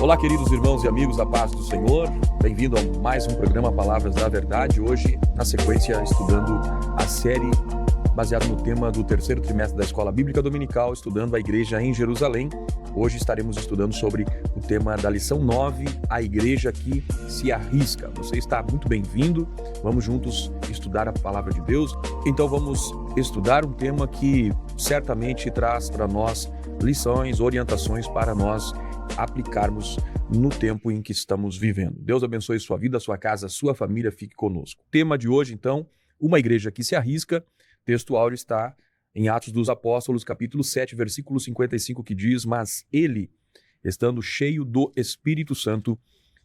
Olá, queridos irmãos e amigos da paz do Senhor. Bem-vindo a mais um programa Palavras da Verdade. Hoje, na sequência, estudando a série baseada no tema do terceiro trimestre da Escola Bíblica Dominical, estudando a Igreja em Jerusalém. Hoje estaremos estudando sobre o tema da lição 9, a Igreja que se arrisca. Você está muito bem-vindo. Vamos juntos estudar a Palavra de Deus. Então vamos estudar um tema que certamente traz para nós lições, orientações para nós aplicarmos no tempo em que estamos vivendo. Deus abençoe sua vida, sua casa, sua família, fique conosco. O tema de hoje, então, uma igreja que se arrisca. O texto áureo está em Atos dos Apóstolos, capítulo 7, versículo 55, que diz: Mas ele, estando cheio do Espírito Santo,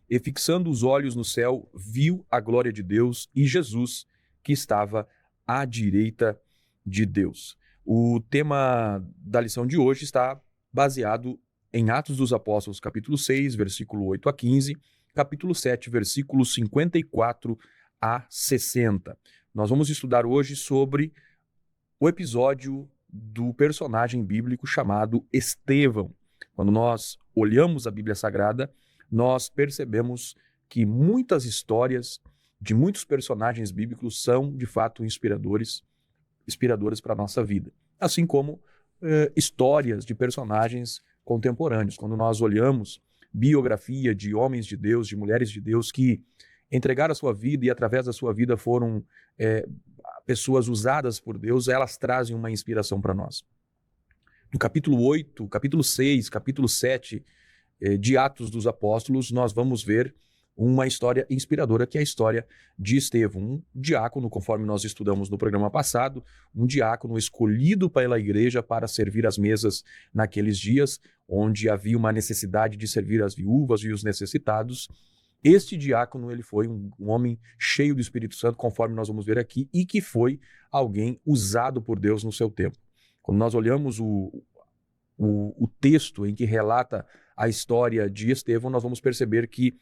e fixando os olhos no céu, viu a glória de Deus e Jesus, que estava à direita de Deus. O tema da lição de hoje está baseado em Atos dos Apóstolos, capítulo 6, versículo 8 a 15, capítulo 7, versículos 54 a 60. Nós vamos estudar hoje sobre o episódio do personagem bíblico chamado Estevão. Quando nós olhamos a Bíblia Sagrada, nós percebemos que muitas histórias de muitos personagens bíblicos são, de fato, inspiradoras para a nossa vida. Assim como histórias de personagens contemporâneos. Quando nós olhamos biografia de homens de Deus, de mulheres de Deus que entregaram a sua vida e através da sua vida foram pessoas usadas por Deus, elas trazem uma inspiração para nós. No capítulo 8, capítulo 6, capítulo 7 de Atos dos Apóstolos, nós vamos ver uma história inspiradora, que é a história de Estevão, um diácono, conforme nós estudamos no programa passado, um diácono escolhido pela igreja para servir as mesas naqueles dias, onde havia uma necessidade de servir as viúvas e os necessitados. Este diácono, ele foi um homem cheio do Espírito Santo, conforme nós vamos ver aqui, e que foi alguém usado por Deus no seu tempo. Quando nós olhamos o texto em que relata a história de Estevão, nós vamos perceber que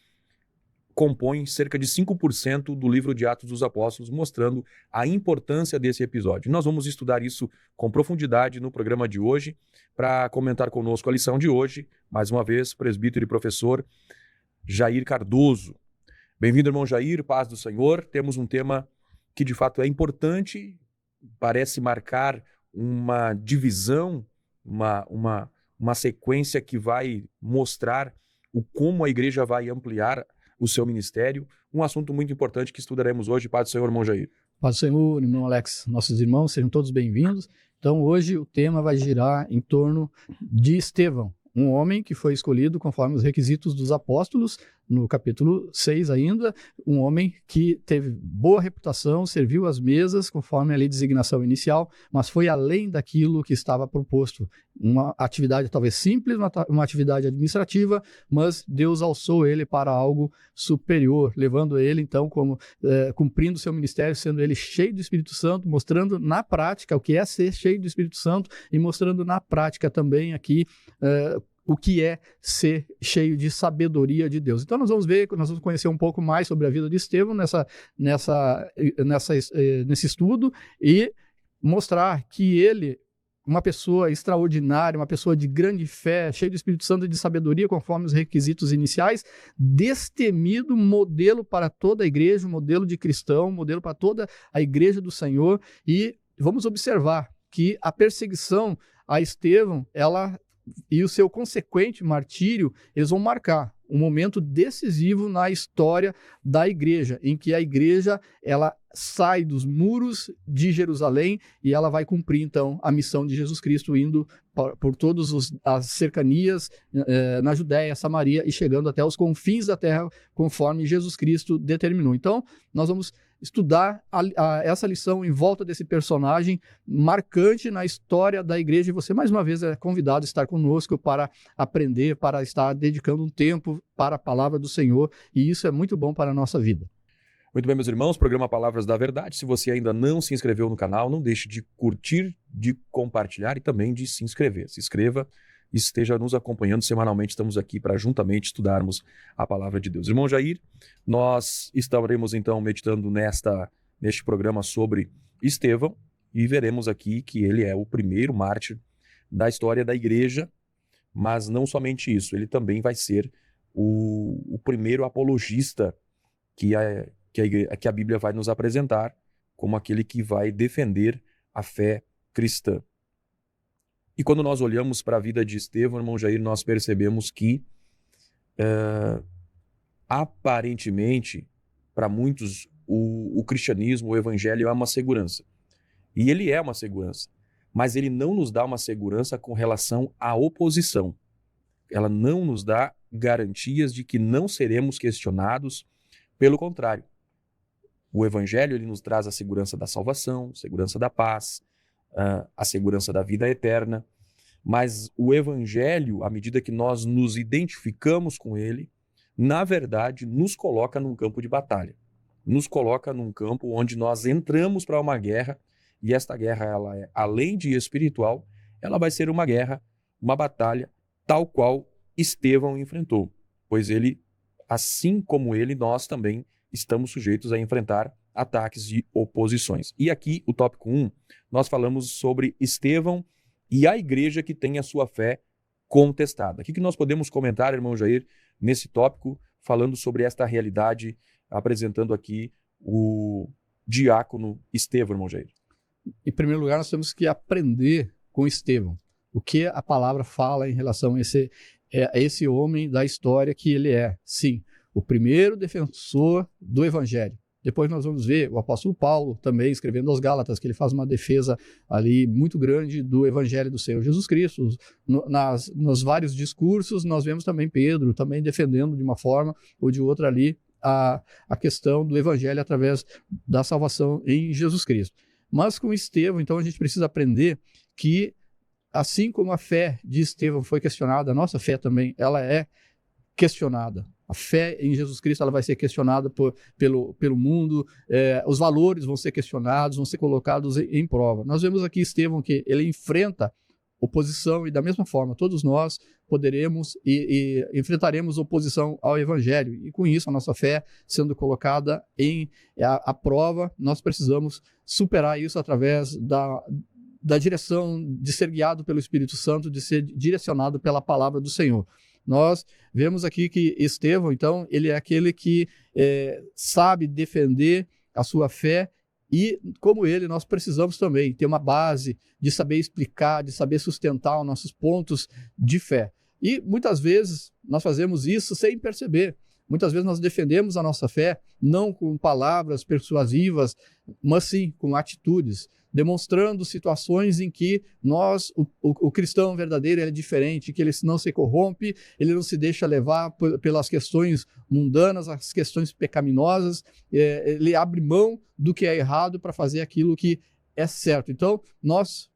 compõe cerca de 5% do livro de Atos dos Apóstolos, mostrando a importância desse episódio. Nós vamos estudar isso com profundidade no programa de hoje. Para comentar conosco a lição de hoje, mais uma vez, presbítero e professor Jair Cardoso. Bem-vindo, irmão Jair, paz do Senhor. Temos um tema que de fato é importante, parece marcar uma divisão, uma sequência que vai mostrar como a igreja vai ampliar o seu ministério, um assunto muito importante que estudaremos hoje. Paz do Senhor, irmão Jair. Paz do Senhor, irmão Alex, nossos irmãos, sejam todos bem-vindos. Então, hoje o tema vai girar em torno de Estevão, um homem que foi escolhido conforme os requisitos dos apóstolos, no capítulo 6 ainda, um homem que teve boa reputação, serviu às mesas conforme a lei de designação inicial, mas foi além daquilo que estava proposto. Uma atividade talvez simples, uma atividade administrativa, mas Deus alçou ele para algo superior, levando ele então como cumprindo seu ministério, sendo ele cheio do Espírito Santo, mostrando na prática o que é ser cheio do Espírito Santo e mostrando na prática também aqui o que é ser cheio de sabedoria de Deus. Então nós vamos conhecer um pouco mais sobre a vida de Estevão nesse estudo e mostrar que ele, uma pessoa extraordinária, uma pessoa de grande fé, cheio do Espírito Santo e de sabedoria, conforme os requisitos iniciais, destemido, modelo para toda a igreja, modelo de cristão, modelo para toda a igreja do Senhor. E vamos observar que a perseguição a Estevão, e o seu consequente martírio, eles vão marcar um momento decisivo na história da igreja, em que a igreja ela sai dos muros de Jerusalém e ela vai cumprir então a missão de Jesus Cristo, indo por todas as cercanias na Judéia, Samaria e chegando até os confins da terra, conforme Jesus Cristo determinou. Então, nós vamos estudar essa lição em volta desse personagem marcante na história da igreja, e você mais uma vez é convidado a estar conosco para aprender, para estar dedicando um tempo para a palavra do Senhor, e isso é muito bom para a nossa vida. Muito bem, meus irmãos, programa Palavras da Verdade. Se você ainda não se inscreveu no canal, não deixe de curtir, de compartilhar e também de se inscrever. Se inscreva e esteja nos acompanhando semanalmente. Estamos aqui para juntamente estudarmos a Palavra de Deus. Irmão Jair, nós estaremos então meditando neste programa sobre Estevão e veremos aqui que ele é o primeiro mártir da história da igreja, mas não somente isso, ele também vai ser o primeiro apologista que a Bíblia vai nos apresentar como aquele que vai defender a fé cristã. E quando nós olhamos para a vida de Estevão, irmão Jair, nós percebemos que aparentemente, para muitos, o cristianismo, o evangelho é uma segurança. E ele é uma segurança. Mas ele não nos dá uma segurança com relação à oposição. Ela não nos dá garantias de que não seremos questionados. Pelo contrário, o evangelho ele nos traz a segurança da salvação, segurança da paz, a segurança da vida eterna. Mas o evangelho, à medida que nós nos identificamos com ele, na verdade, nos coloca num campo de batalha. Nos coloca num campo onde nós entramos para uma guerra, e esta guerra, ela é, além de espiritual, ela vai ser uma guerra, uma batalha, tal qual Estevão enfrentou. Pois ele, assim como ele, nós também estamos sujeitos a enfrentar ataques e oposições. E aqui, o tópico 1, nós falamos sobre Estevão e a igreja que tem a sua fé contestada. O que nós podemos comentar, irmão Jair, nesse tópico, falando sobre esta realidade, apresentando aqui o diácono Estevão, irmão Jair? Em primeiro lugar, nós temos que aprender com Estevão. O que a palavra fala em relação a esse homem da história que ele é. Sim, o primeiro defensor do evangelho. Depois nós vamos ver o apóstolo Paulo também escrevendo aos Gálatas, que ele faz uma defesa ali muito grande do evangelho do Senhor Jesus Cristo. Nos vários discursos nós vemos também Pedro também defendendo de uma forma ou de outra ali a questão do evangelho através da salvação em Jesus Cristo. Mas com Estevão, então, a gente precisa aprender que, assim como a fé de Estevão foi questionada, a nossa fé também, ela é questionada. A fé em Jesus Cristo ela vai ser questionada pelo mundo, os valores vão ser questionados, vão ser colocados em prova. Nós vemos aqui Estevão que ele enfrenta oposição e da mesma forma todos nós poderemos e enfrentaremos oposição ao evangelho. E com isso a nossa fé sendo colocada à prova, nós precisamos superar isso através da direção de ser guiado pelo Espírito Santo, de ser direcionado pela palavra do Senhor. Nós vemos aqui que Estevão, então, ele é aquele que sabe defender a sua fé e, como ele, nós precisamos também ter uma base de saber explicar, de saber sustentar os nossos pontos de fé. E, muitas vezes, nós fazemos isso sem perceber. Muitas vezes nós defendemos a nossa fé não com palavras persuasivas, mas sim com atitudes, demonstrando situações em que o cristão verdadeiro é diferente, que ele não se corrompe, ele não se deixa levar pelas questões mundanas, as questões pecaminosas, ele abre mão do que é errado para fazer aquilo que é certo. Então,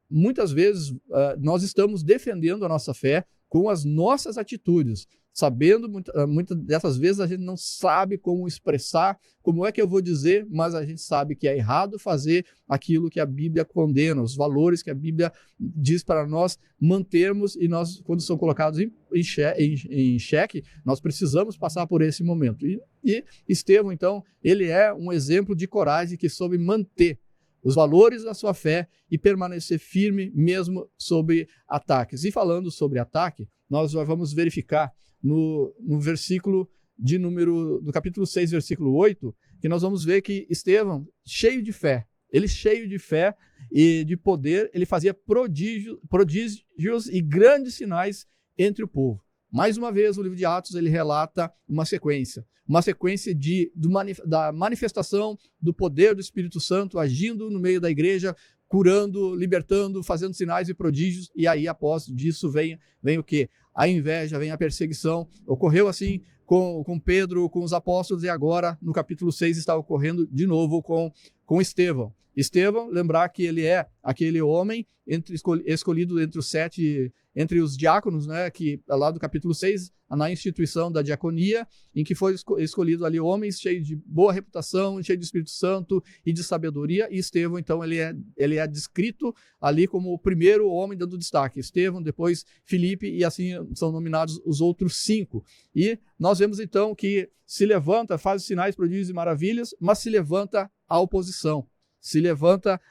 muitas vezes, nós estamos defendendo a nossa fé com as nossas atitudes, sabendo, muitas dessas vezes a gente não sabe como expressar, como é que eu vou dizer, mas a gente sabe que é errado fazer aquilo que a Bíblia condena, os valores que a Bíblia diz para nós mantermos, e nós, quando são colocados em xeque, nós precisamos passar por esse momento. E Estevão, então, ele é um exemplo de coragem que soube manter os valores da sua fé e permanecer firme mesmo sobre ataques. E falando sobre ataque, nós vamos verificar no versículo do capítulo 6, versículo 8, que nós vamos ver que Estevão, cheio de fé e de poder, ele fazia prodígios e grandes sinais entre o povo. Mais uma vez, o livro de Atos ele relata uma sequência da manifestação do poder do Espírito Santo agindo no meio da igreja, curando, libertando, fazendo sinais e prodígios, e aí após disso vem o quê? A inveja, vem a perseguição. Ocorreu assim com Pedro, com os apóstolos, e agora no capítulo 6 está ocorrendo de novo com Estevão. Estevão, lembrar que ele é aquele homem escolhido entre os diáconos, né, que lá do capítulo 6, na instituição da diaconia, em que foi escolhido ali homens cheios de boa reputação, cheios de Espírito Santo e de sabedoria, e Estevão, então, ele é descrito ali como o primeiro homem dando destaque. Estevão, depois Filipe, e assim são nominados os outros 5. E nós vemos, então, que se levanta, faz sinais, prodígios e maravilhas, mas se levanta a oposição. Se levanta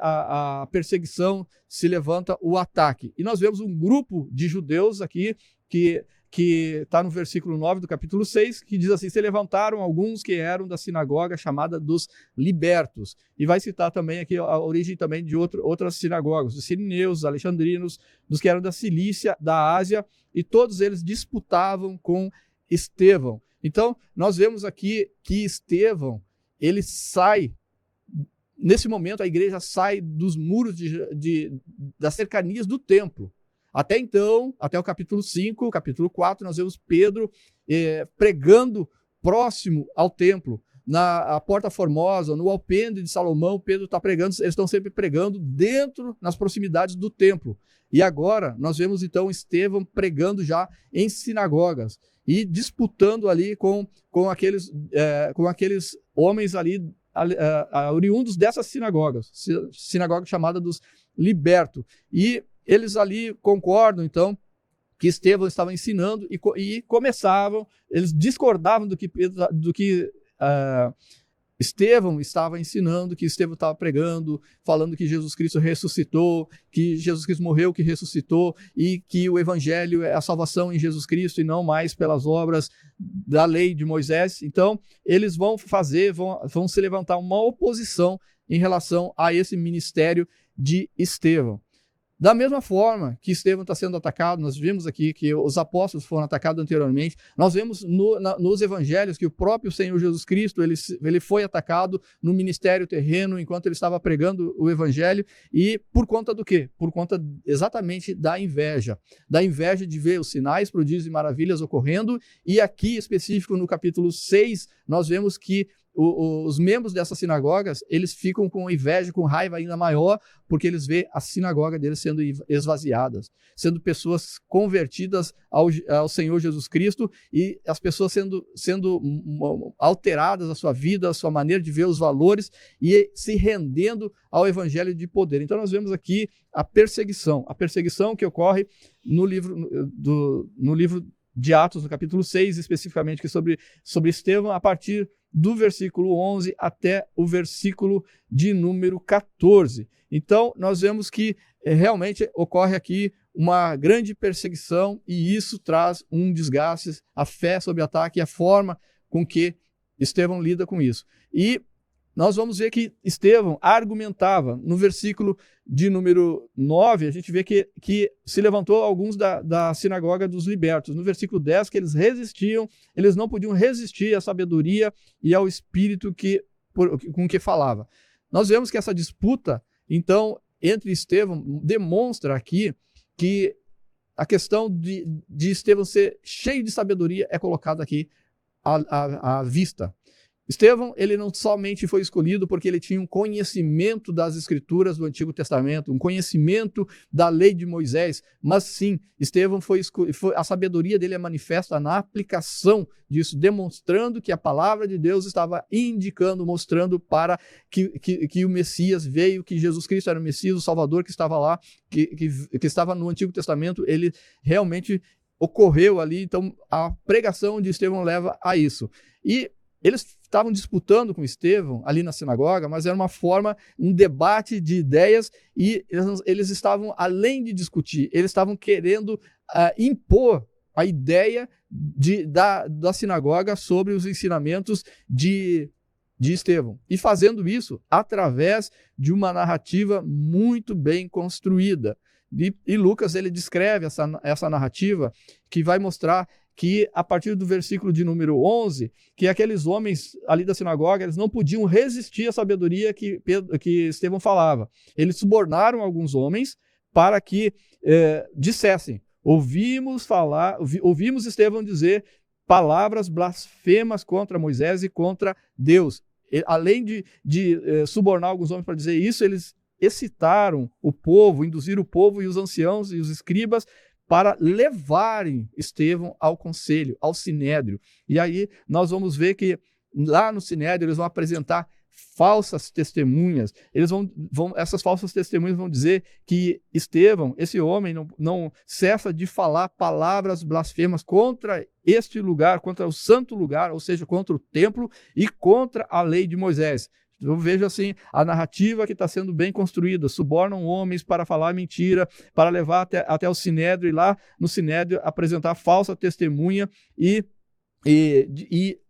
a perseguição, se levanta o ataque. E nós vemos um grupo de judeus aqui que que está no versículo 9 do capítulo 6, que diz assim: se levantaram alguns que eram da sinagoga chamada dos libertos. E vai citar também aqui a origem também de outras sinagogas, os sirineus, os alexandrinos, dos que eram da Cilícia, da Ásia, e todos eles disputavam com Estevão. Então, nós vemos aqui que Estevão, ele sai, nesse momento a igreja sai dos muros das cercanias do templo. Até então, até o capítulo 5, capítulo 4, nós vemos Pedro pregando próximo ao templo, na Porta Formosa, no Alpendre de Salomão. Pedro está pregando, eles estão sempre pregando nas proximidades do templo. E agora nós vemos então Estevão pregando já em sinagogas e disputando ali com aqueles homens ali oriundos dessas sinagogas, sinagoga chamada dos libertos. E eles ali concordam, então, que Estevão estava ensinando e começavam, eles discordavam do que Estevão estava ensinando, que Estevão estava pregando, falando que Jesus Cristo ressuscitou, que Jesus Cristo morreu, que ressuscitou, e que o evangelho é a salvação em Jesus Cristo e não mais pelas obras da lei de Moisés. Então, eles vão se levantar uma oposição em relação a esse ministério de Estevão. Da mesma forma que Estevão está sendo atacado, nós vimos aqui que os apóstolos foram atacados anteriormente, nós vemos nos evangelhos que o próprio Senhor Jesus Cristo ele foi atacado no ministério terreno enquanto ele estava pregando o evangelho. E por conta do quê? Por conta exatamente da inveja de ver os sinais, prodígios e maravilhas ocorrendo. E aqui, específico no capítulo 6, nós vemos que os membros dessas sinagogas, eles ficam com inveja, com raiva ainda maior, porque eles veem a sinagoga deles sendo esvaziadas, sendo pessoas convertidas ao Senhor Jesus Cristo, e as pessoas sendo alteradas a sua vida, a sua maneira de ver os valores, e se rendendo ao evangelho de poder. Então nós vemos aqui a perseguição que ocorre no livro de Atos, no capítulo 6, especificamente, que é sobre Estevão, a partir do versículo 11 até o versículo de número 14. Então, nós vemos que realmente ocorre aqui uma grande perseguição, e isso traz um desgaste, a fé sob ataque e a forma com que Estevão lida com isso. E nós vamos ver que Estevão argumentava. No versículo de número 9, a gente vê que se levantou alguns da sinagoga dos libertos. No versículo 10, que eles resistiam, eles não podiam resistir à sabedoria e ao espírito com que falava. Nós vemos que essa disputa, então, entre Estevão, demonstra aqui que a questão de Estevão ser cheio de sabedoria é colocada aqui à vista. Estevão, ele não somente foi escolhido porque ele tinha um conhecimento das escrituras do Antigo Testamento, um conhecimento da lei de Moisés, mas sim, Estevão a sabedoria dele é manifesta na aplicação disso, demonstrando que a palavra de Deus estava indicando, mostrando para que o Messias veio, que Jesus Cristo era o Messias, o Salvador que estava lá, que estava no Antigo Testamento, ele realmente ocorreu ali. Então a pregação de Estevão leva a isso. E eles estavam disputando com Estevão ali na sinagoga, mas era um debate de ideias, e eles estavam, além de discutir, eles estavam querendo impor a ideia da sinagoga sobre os ensinamentos de Estevão, e fazendo isso através de uma narrativa muito bem construída. E Lucas, ele descreve essa narrativa, que vai mostrar que a partir do versículo de número 11, que aqueles homens ali da sinagoga, eles não podiam resistir à sabedoria que Estevão falava. Eles subornaram alguns homens para que dissessem: ouvimos Estevão dizer palavras blasfemas contra Moisés e contra Deus. Além de subornar alguns homens para dizer isso, eles excitaram o povo, induziram o povo e os anciãos e os escribas para levarem Estevão ao conselho, ao sinédrio. E aí nós vamos ver que lá no sinédrio eles vão apresentar falsas testemunhas. Essas falsas testemunhas vão dizer que Estevão, esse homem, não cessa de falar palavras blasfemas contra este lugar, contra o santo lugar, ou seja, contra o templo e contra a lei de Moisés. Eu vejo assim, a narrativa que está sendo bem construída, subornam homens para falar mentira, para levar até o Sinédrio, e lá no Sinédrio apresentar falsa testemunha e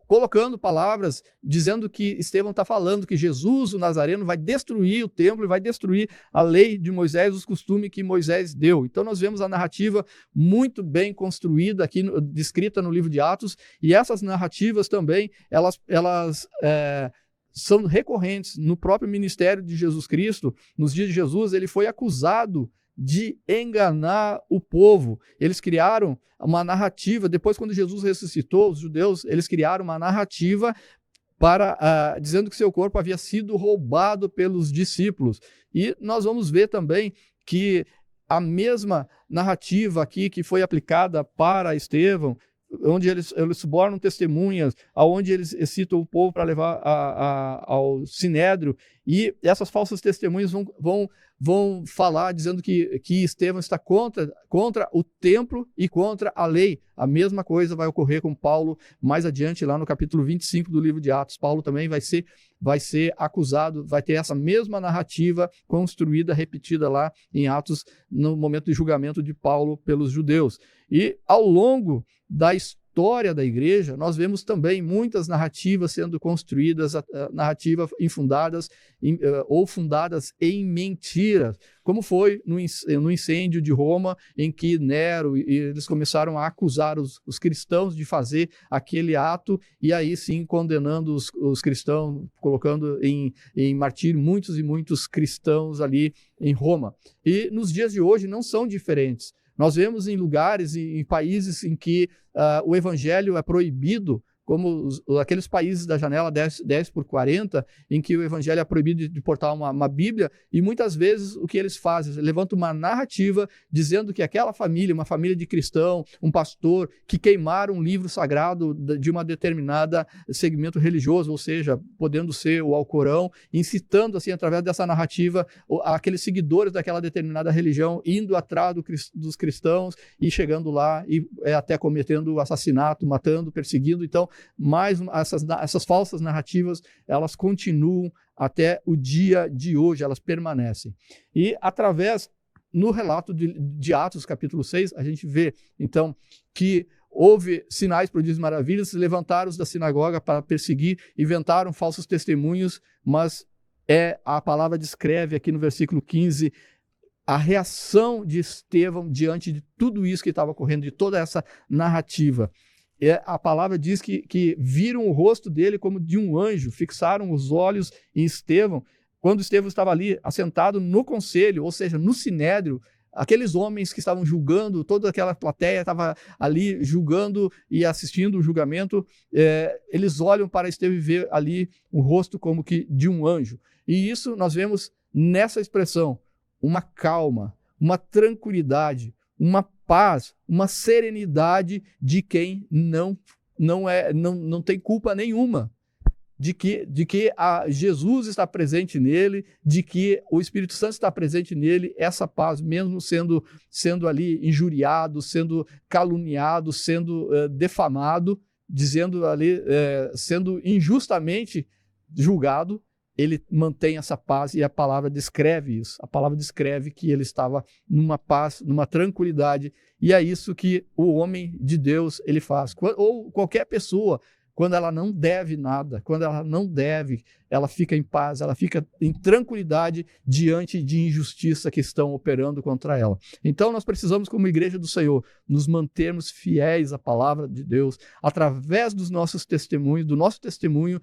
colocando palavras, dizendo que Estevão está falando que Jesus, o Nazareno, vai destruir o templo e vai destruir a lei de Moisés, os costumes que Moisés deu. Então nós vemos a narrativa muito bem construída aqui, descrita no livro de Atos, e essas narrativas também, elas são recorrentes no próprio ministério de Jesus Cristo. Nos dias de Jesus, ele foi acusado de enganar o povo. Eles criaram uma narrativa, depois quando Jesus ressuscitou, os judeus, eles criaram uma narrativa dizendo que seu corpo havia sido roubado pelos discípulos. E nós vamos ver também que a mesma narrativa aqui que foi aplicada para Estevão, onde eles subornam testemunhas, aonde eles citam o povo para levar ao Sinédrio, e essas falsas testemunhas vão falar dizendo que Estevão está contra o templo e contra a lei. A mesma coisa vai ocorrer com Paulo mais adiante, lá no capítulo 25 do livro de Atos. Paulo também vai ser acusado, vai ter essa mesma narrativa construída, repetida lá em Atos, no momento de julgamento de Paulo pelos judeus. E ao longo da história da igreja, nós vemos também muitas narrativas sendo construídas, narrativas infundadas ou fundadas em mentiras, como foi no incêndio de Roma, em que Nero, eles começaram a acusar os cristãos de fazer aquele ato, e aí sim condenando os cristãos, colocando em martírio muitos e muitos cristãos ali em Roma. E nos dias de hoje não são diferentes. Nós vemos em lugares, em países em que o evangelho é proibido, como aqueles países da janela 10x40, em que o evangelho é proibido de portar uma Bíblia, e muitas vezes o que eles fazem? Levantam uma narrativa dizendo que aquela família, uma família de cristão, um pastor, que queimaram um livro sagrado de uma determinada segmento religioso, ou seja, podendo ser o Alcorão, incitando assim, através dessa narrativa, aqueles seguidores daquela determinada religião, indo atrás dos cristãos e chegando lá e até cometendo assassinato, matando, perseguindo. Então, mas essas falsas narrativas, elas continuam até o dia de hoje, elas permanecem. E no relato de Atos, capítulo 6, a gente vê, então, que houve sinais, prodígios e maravilhas, se levantaram os da sinagoga para perseguir, inventaram falsos testemunhos, mas a palavra descreve aqui no versículo 15 a reação de Estevão diante de tudo isso que estava ocorrendo, de toda essa narrativa. A palavra diz que viram o rosto dele como de um anjo, fixaram os olhos em Estevão, quando Estevão estava ali assentado no conselho, ou seja, no Sinédrio. Aqueles homens que estavam julgando, toda aquela plateia estava ali julgando e assistindo o julgamento, eles olham para Estevão e vê ali o rosto como que de um anjo. E isso nós vemos nessa expressão, uma calma, uma tranquilidade, uma paz, uma serenidade de quem não tem culpa nenhuma, de que Jesus está presente nele, de que o Espírito Santo está presente nele, essa paz, mesmo sendo ali injuriado, sendo caluniado, sendo defamado, dizendo ali, sendo injustamente julgado, ele mantém essa paz, e a palavra descreve isso. A palavra descreve que ele estava numa paz, numa tranquilidade, e é isso que o homem de Deus ele faz. Ou qualquer pessoa, quando ela não deve nada, quando ela não deve, ela fica em paz, ela fica em tranquilidade diante de injustiça que estão operando contra ela. Então nós precisamos, como igreja do Senhor, nos mantermos fiéis à palavra de Deus, através dos nossos testemunhos, do nosso testemunho,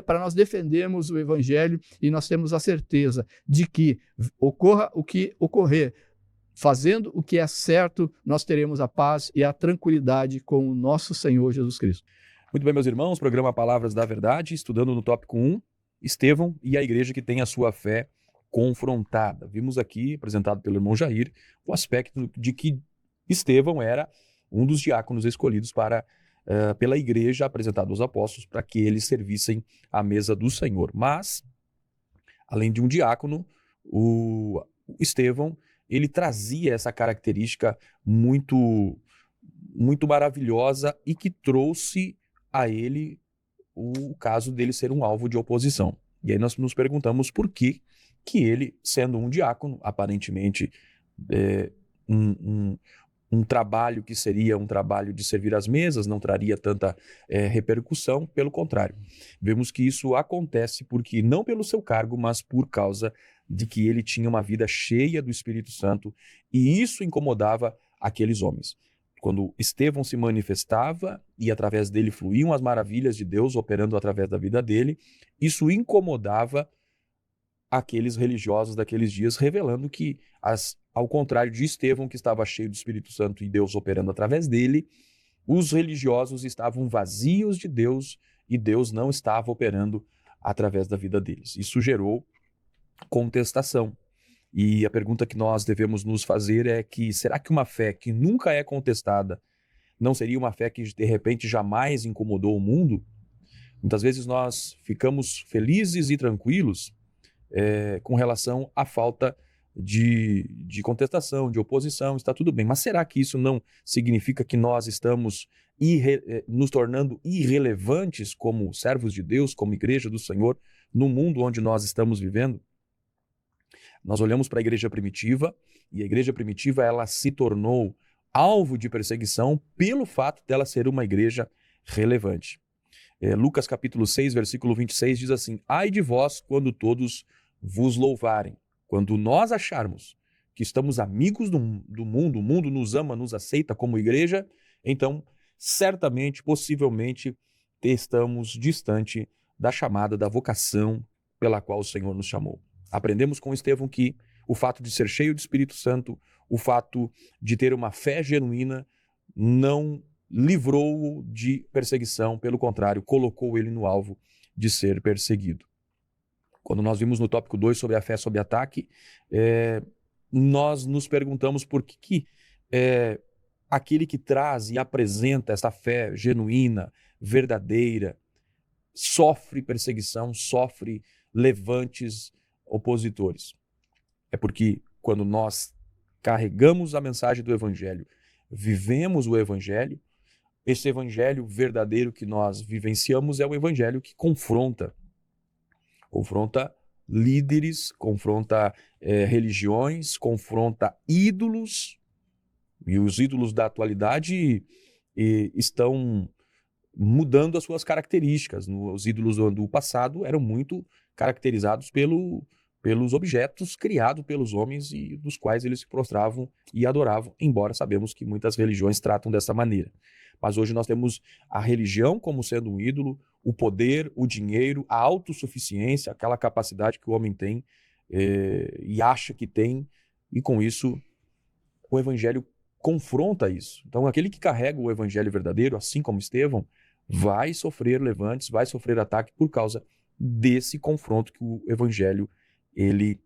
para nós defendermos o evangelho, e nós temos a certeza de que ocorra o que ocorrer, fazendo o que é certo, nós teremos a paz e a tranquilidade com o nosso Senhor Jesus Cristo. Muito bem, meus irmãos, programa Palavras da Verdade, estudando no tópico 1, Estevão e a igreja que tem a sua fé confrontada. Vimos aqui, apresentado pelo irmão Jair, o aspecto de que Estevão era um dos diáconos escolhidos pela igreja, apresentado aos apóstolos, para que eles servissem à mesa do Senhor. Mas, além de um diácono, o Estevão, ele trazia essa característica muito, muito maravilhosa e que trouxe a ele o caso dele ser um alvo de oposição. E aí nós nos perguntamos por que ele, sendo um diácono, aparentemente um trabalho que seria um trabalho de servir às mesas, não traria tanta repercussão, pelo contrário. Vemos que isso acontece porque, não pelo seu cargo, mas por causa de que ele tinha uma vida cheia do Espírito Santo, e isso incomodava aqueles homens. Quando Estevão se manifestava e através dele fluíam as maravilhas de Deus operando através da vida dele, isso incomodava aqueles religiosos daqueles dias, revelando que, ao contrário de Estevão, que estava cheio do Espírito Santo e Deus operando através dele, os religiosos estavam vazios de Deus e Deus não estava operando através da vida deles. Isso gerou contestação. E a pergunta que nós devemos nos fazer é que, será que uma fé que nunca é contestada não seria uma fé que, de repente, jamais incomodou o mundo? Muitas vezes nós ficamos felizes e tranquilos com relação à falta de contestação, de oposição, está tudo bem. Mas será que isso não significa que nós estamos nos tornando irrelevantes como servos de Deus, como igreja do Senhor, no mundo onde nós estamos vivendo? Nós olhamos para a igreja primitiva, e a igreja primitiva ela se tornou alvo de perseguição pelo fato dela ser uma igreja relevante. Lucas capítulo 6, versículo 26 diz assim: ai de vós quando todos vos louvarem. Quando nós acharmos que estamos amigos do mundo, o mundo nos ama, nos aceita como igreja, então certamente, possivelmente, estamos distante da chamada, da vocação pela qual o Senhor nos chamou. Aprendemos com Estevão que o fato de ser cheio do Espírito Santo, o fato de ter uma fé genuína, não livrou-o de perseguição, pelo contrário, colocou ele no alvo de ser perseguido. Quando nós vimos no tópico 2 sobre a fé sob ataque, nós nos perguntamos por que aquele que traz e apresenta essa fé genuína, verdadeira, sofre perseguição, sofre levantes opositores. É porque quando nós carregamos a mensagem do Evangelho, vivemos o Evangelho, esse Evangelho verdadeiro que nós vivenciamos é o Evangelho que confronta líderes, confronta religiões, confronta ídolos, e os ídolos da atualidade estão mudando as suas características. Os ídolos do passado eram muito caracterizados pelos objetos criados pelos homens e dos quais eles se prostravam e adoravam, embora sabemos que muitas religiões tratam dessa maneira. Mas hoje nós temos a religião como sendo um ídolo, o poder, o dinheiro, a autossuficiência, aquela capacidade que o homem tem e acha que tem, e com isso o Evangelho confronta isso. Então aquele que carrega o Evangelho verdadeiro, assim como Estevão, vai sofrer levantes, vai sofrer ataque por causa desse confronto que o Evangelho ele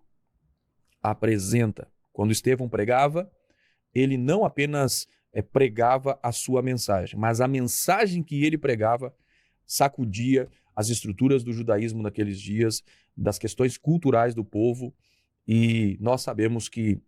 apresenta. Quando Estevão pregava, ele não apenas pregava a sua mensagem, mas a mensagem que ele pregava sacudia as estruturas do judaísmo naqueles dias, das questões culturais do povo, e nós sabemos que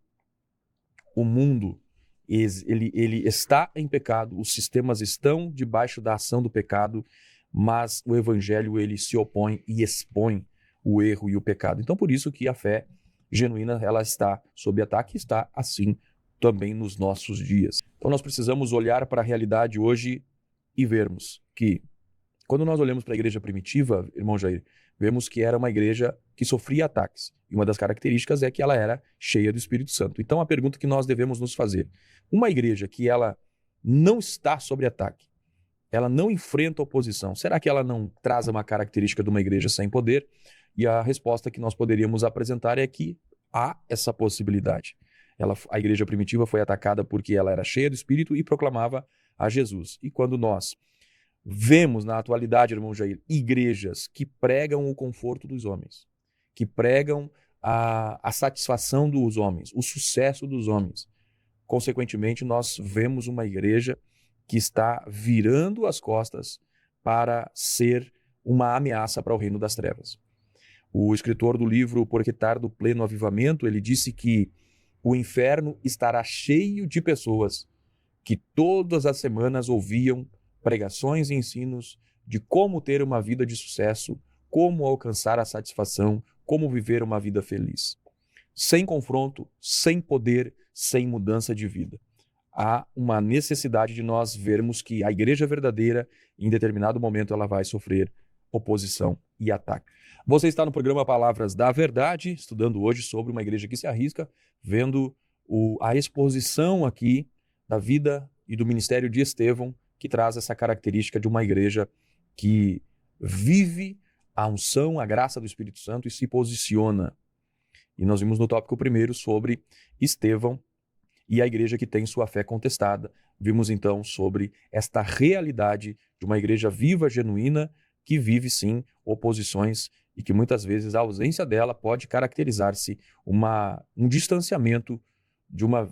o mundo ele está em pecado, os sistemas estão debaixo da ação do pecado, mas o Evangelho ele se opõe e expõe o erro e o pecado. Então, por isso que a fé genuína ela está sob ataque e está assim também nos nossos dias. Então, nós precisamos olhar para a realidade hoje e vermos que, quando nós olhamos para a igreja primitiva, irmão Jair, vemos que era uma igreja que sofria ataques. E uma das características é que ela era cheia do Espírito Santo. Então, a pergunta que nós devemos nos fazer: uma igreja que ela não está sob ataque, ela não enfrenta oposição, será que ela não traz uma característica de uma igreja sem poder? E a resposta que nós poderíamos apresentar é que há essa possibilidade. A igreja primitiva foi atacada porque ela era cheia do Espírito e proclamava a Jesus. E quando nós vemos na atualidade, irmão Jair, igrejas que pregam o conforto dos homens, que pregam a satisfação dos homens, o sucesso dos homens, consequentemente nós vemos uma igreja que está virando as costas para ser uma ameaça para o reino das trevas. O escritor do livro Por que Tardo Pleno Avivamento, ele disse que o inferno estará cheio de pessoas que todas as semanas ouviam pregações e ensinos de como ter uma vida de sucesso, como alcançar a satisfação, como viver uma vida feliz. Sem confronto, sem poder, sem mudança de vida. Há uma necessidade de nós vermos que a igreja verdadeira, em determinado momento, ela vai sofrer oposição e ataque. Você está no programa Palavras da Verdade, estudando hoje sobre uma igreja que se arrisca, vendo a exposição aqui da vida e do ministério de Estevão, que traz essa característica de uma igreja que vive a unção, a graça do Espírito Santo e se posiciona. E nós vimos no tópico primeiro sobre Estevão e a igreja que tem sua fé contestada. Vimos então sobre esta realidade de uma igreja viva, genuína, que vive sim oposições e que muitas vezes a ausência dela pode caracterizar-se um distanciamento de uma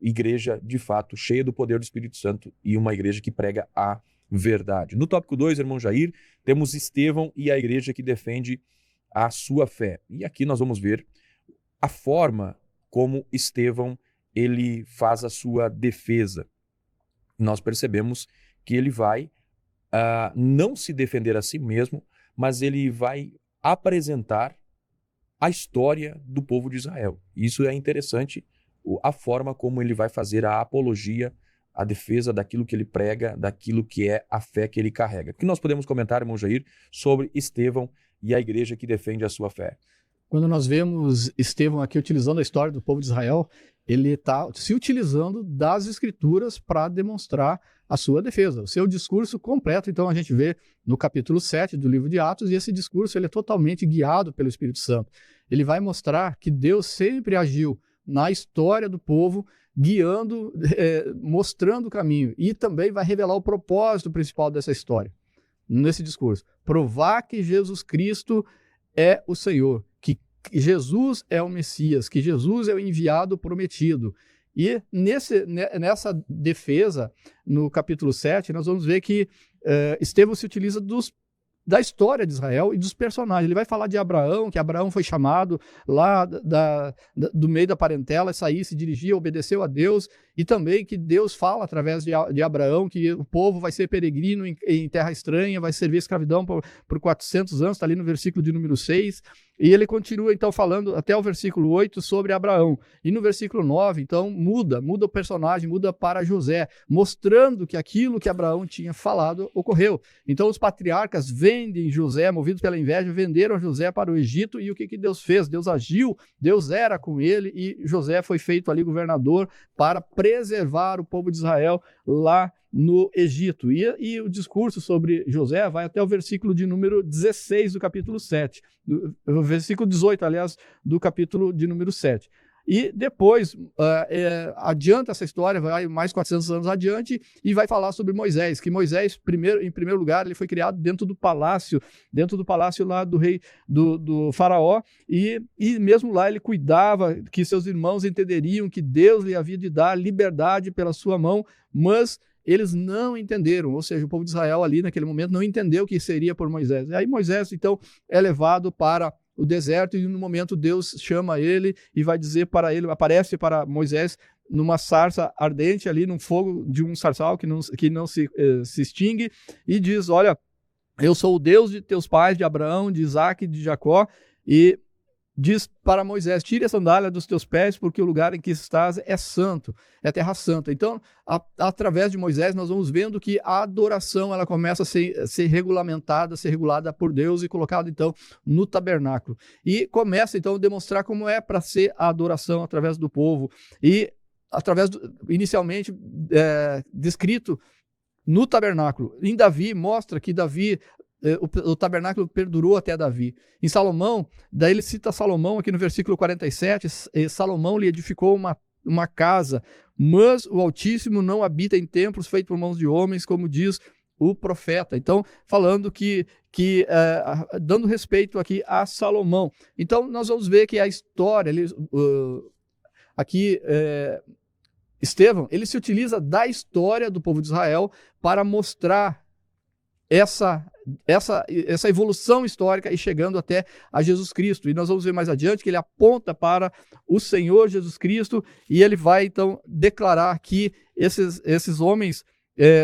igreja de fato cheia do poder do Espírito Santo e uma igreja que prega a verdade. No tópico 2, irmão Jair, temos Estevão e a igreja que defende a sua fé. E aqui nós vamos ver a forma como Estevão ele faz a sua defesa. Nós percebemos que ele vai não se defender a si mesmo, mas ele vai apresentar a história do povo de Israel. Isso é interessante, a forma como ele vai fazer a apologia, a defesa daquilo que ele prega, daquilo que é a fé que ele carrega. O que nós podemos comentar, irmão Jair, sobre Estevão e a igreja que defende a sua fé? Quando nós vemos Estevão aqui utilizando a história do povo de Israel, ele está se utilizando das escrituras para demonstrar a sua defesa, o seu discurso completo. Então a gente vê no capítulo 7 do livro de Atos, e esse discurso ele é totalmente guiado pelo Espírito Santo. Ele vai mostrar que Deus sempre agiu na história do povo, guiando, mostrando o caminho, e também vai revelar o propósito principal dessa história, nesse discurso. Provar que Jesus Cristo é o Senhor, que Jesus é o Messias, que Jesus é o enviado prometido. E nessa defesa, no capítulo 7, nós vamos ver que Estevão se utiliza da história de Israel e dos personagens. Ele vai falar de Abraão, que Abraão foi chamado lá do meio da parentela, sair, se dirigir, obedeceu a Deus, e também que Deus fala através de Abraão que o povo vai ser peregrino em terra estranha, vai servir escravidão por 400 anos, está ali no versículo de número 6, e ele continua então falando até o versículo 8 sobre Abraão, e no versículo 9 então muda o personagem, muda para José, mostrando que aquilo que Abraão tinha falado ocorreu. Então os patriarcas vendem José, movidos pela inveja, venderam José para o Egito, e o que Deus fez? Deus agiu, Deus era com ele, e José foi feito ali governador para preservar o povo de Israel lá no Egito. E o discurso sobre José vai até o versículo de número 16 do capítulo 7, o versículo 18, aliás, do capítulo de número 7. E depois adianta essa história, vai mais 400 anos adiante, e vai falar sobre Moisés, que Moisés, em primeiro lugar, ele foi criado dentro do palácio lá do rei, do faraó, e mesmo lá ele cuidava que seus irmãos entenderiam que Deus lhe havia de dar liberdade pela sua mão, mas eles não entenderam, ou seja, o povo de Israel ali naquele momento não entendeu que seria por Moisés. E aí Moisés, então, é levado para o deserto, e no momento Deus chama ele e vai dizer para ele, aparece para Moisés numa sarça ardente ali, num fogo de um sarçal que não se extingue, e diz: olha, eu sou o Deus de teus pais, de Abraão, de Isaque, de Jacó, e diz para Moisés: tire a sandália dos teus pés, porque o lugar em que estás é santo, é terra santa. Então, através de Moisés, nós vamos vendo que a adoração ela começa a ser regulamentada, a ser regulada por Deus e colocada, então, no tabernáculo. E começa, então, a demonstrar como é para ser a adoração através do povo. E, inicialmente, descrito no tabernáculo. Em Davi, mostra que Davi... O tabernáculo perdurou até Davi. Em Salomão, daí ele cita Salomão aqui no versículo 47, Salomão lhe edificou uma casa, mas o Altíssimo não habita em templos feitos por mãos de homens, como diz o profeta. Então, falando dando respeito aqui a Salomão. Então, nós vamos ver que a história, Estevão, ele se utiliza da história do povo de Israel para mostrar essa evolução histórica e chegando até a Jesus Cristo. E nós vamos ver mais adiante que ele aponta para o Senhor Jesus Cristo, e ele vai então declarar que esses homens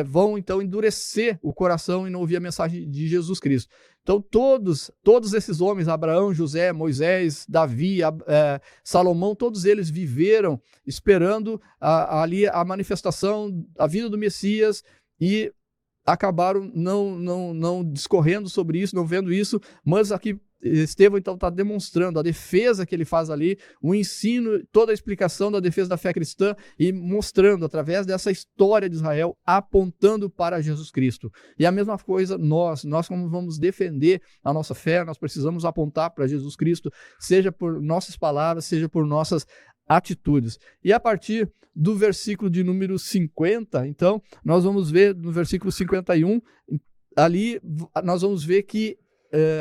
vão então endurecer o coração e não ouvir a mensagem de Jesus Cristo. Então todos esses homens, Abraão, José, Moisés, Davi, Salomão, todos eles viveram esperando ali a manifestação, a vinda do Messias, e acabaram não discorrendo sobre isso, não vendo isso, mas aqui Estevão então está demonstrando a defesa que ele faz ali, o ensino, toda a explicação da defesa da fé cristã, e mostrando através dessa história de Israel, apontando para Jesus Cristo. E a mesma coisa nós como vamos defender a nossa fé, nós precisamos apontar para Jesus Cristo, seja por nossas palavras, seja por nossas atitudes. E a partir do versículo de número 50, então, nós vamos ver no versículo 51, ali nós vamos ver que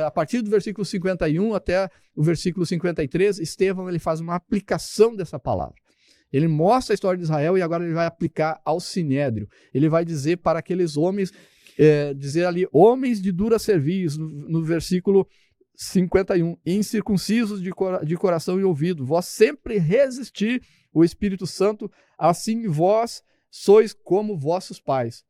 a partir do versículo 51 até o versículo 53, Estevão ele faz uma aplicação dessa palavra. Ele mostra a história de Israel e agora ele vai aplicar ao Sinédrio. Ele vai dizer para aqueles homens, dizer ali, homens de dura cerviz, no versículo 51, incircuncisos de coração e ouvido, vós sempre resisti o Espírito Santo, assim vós sois como vossos pais.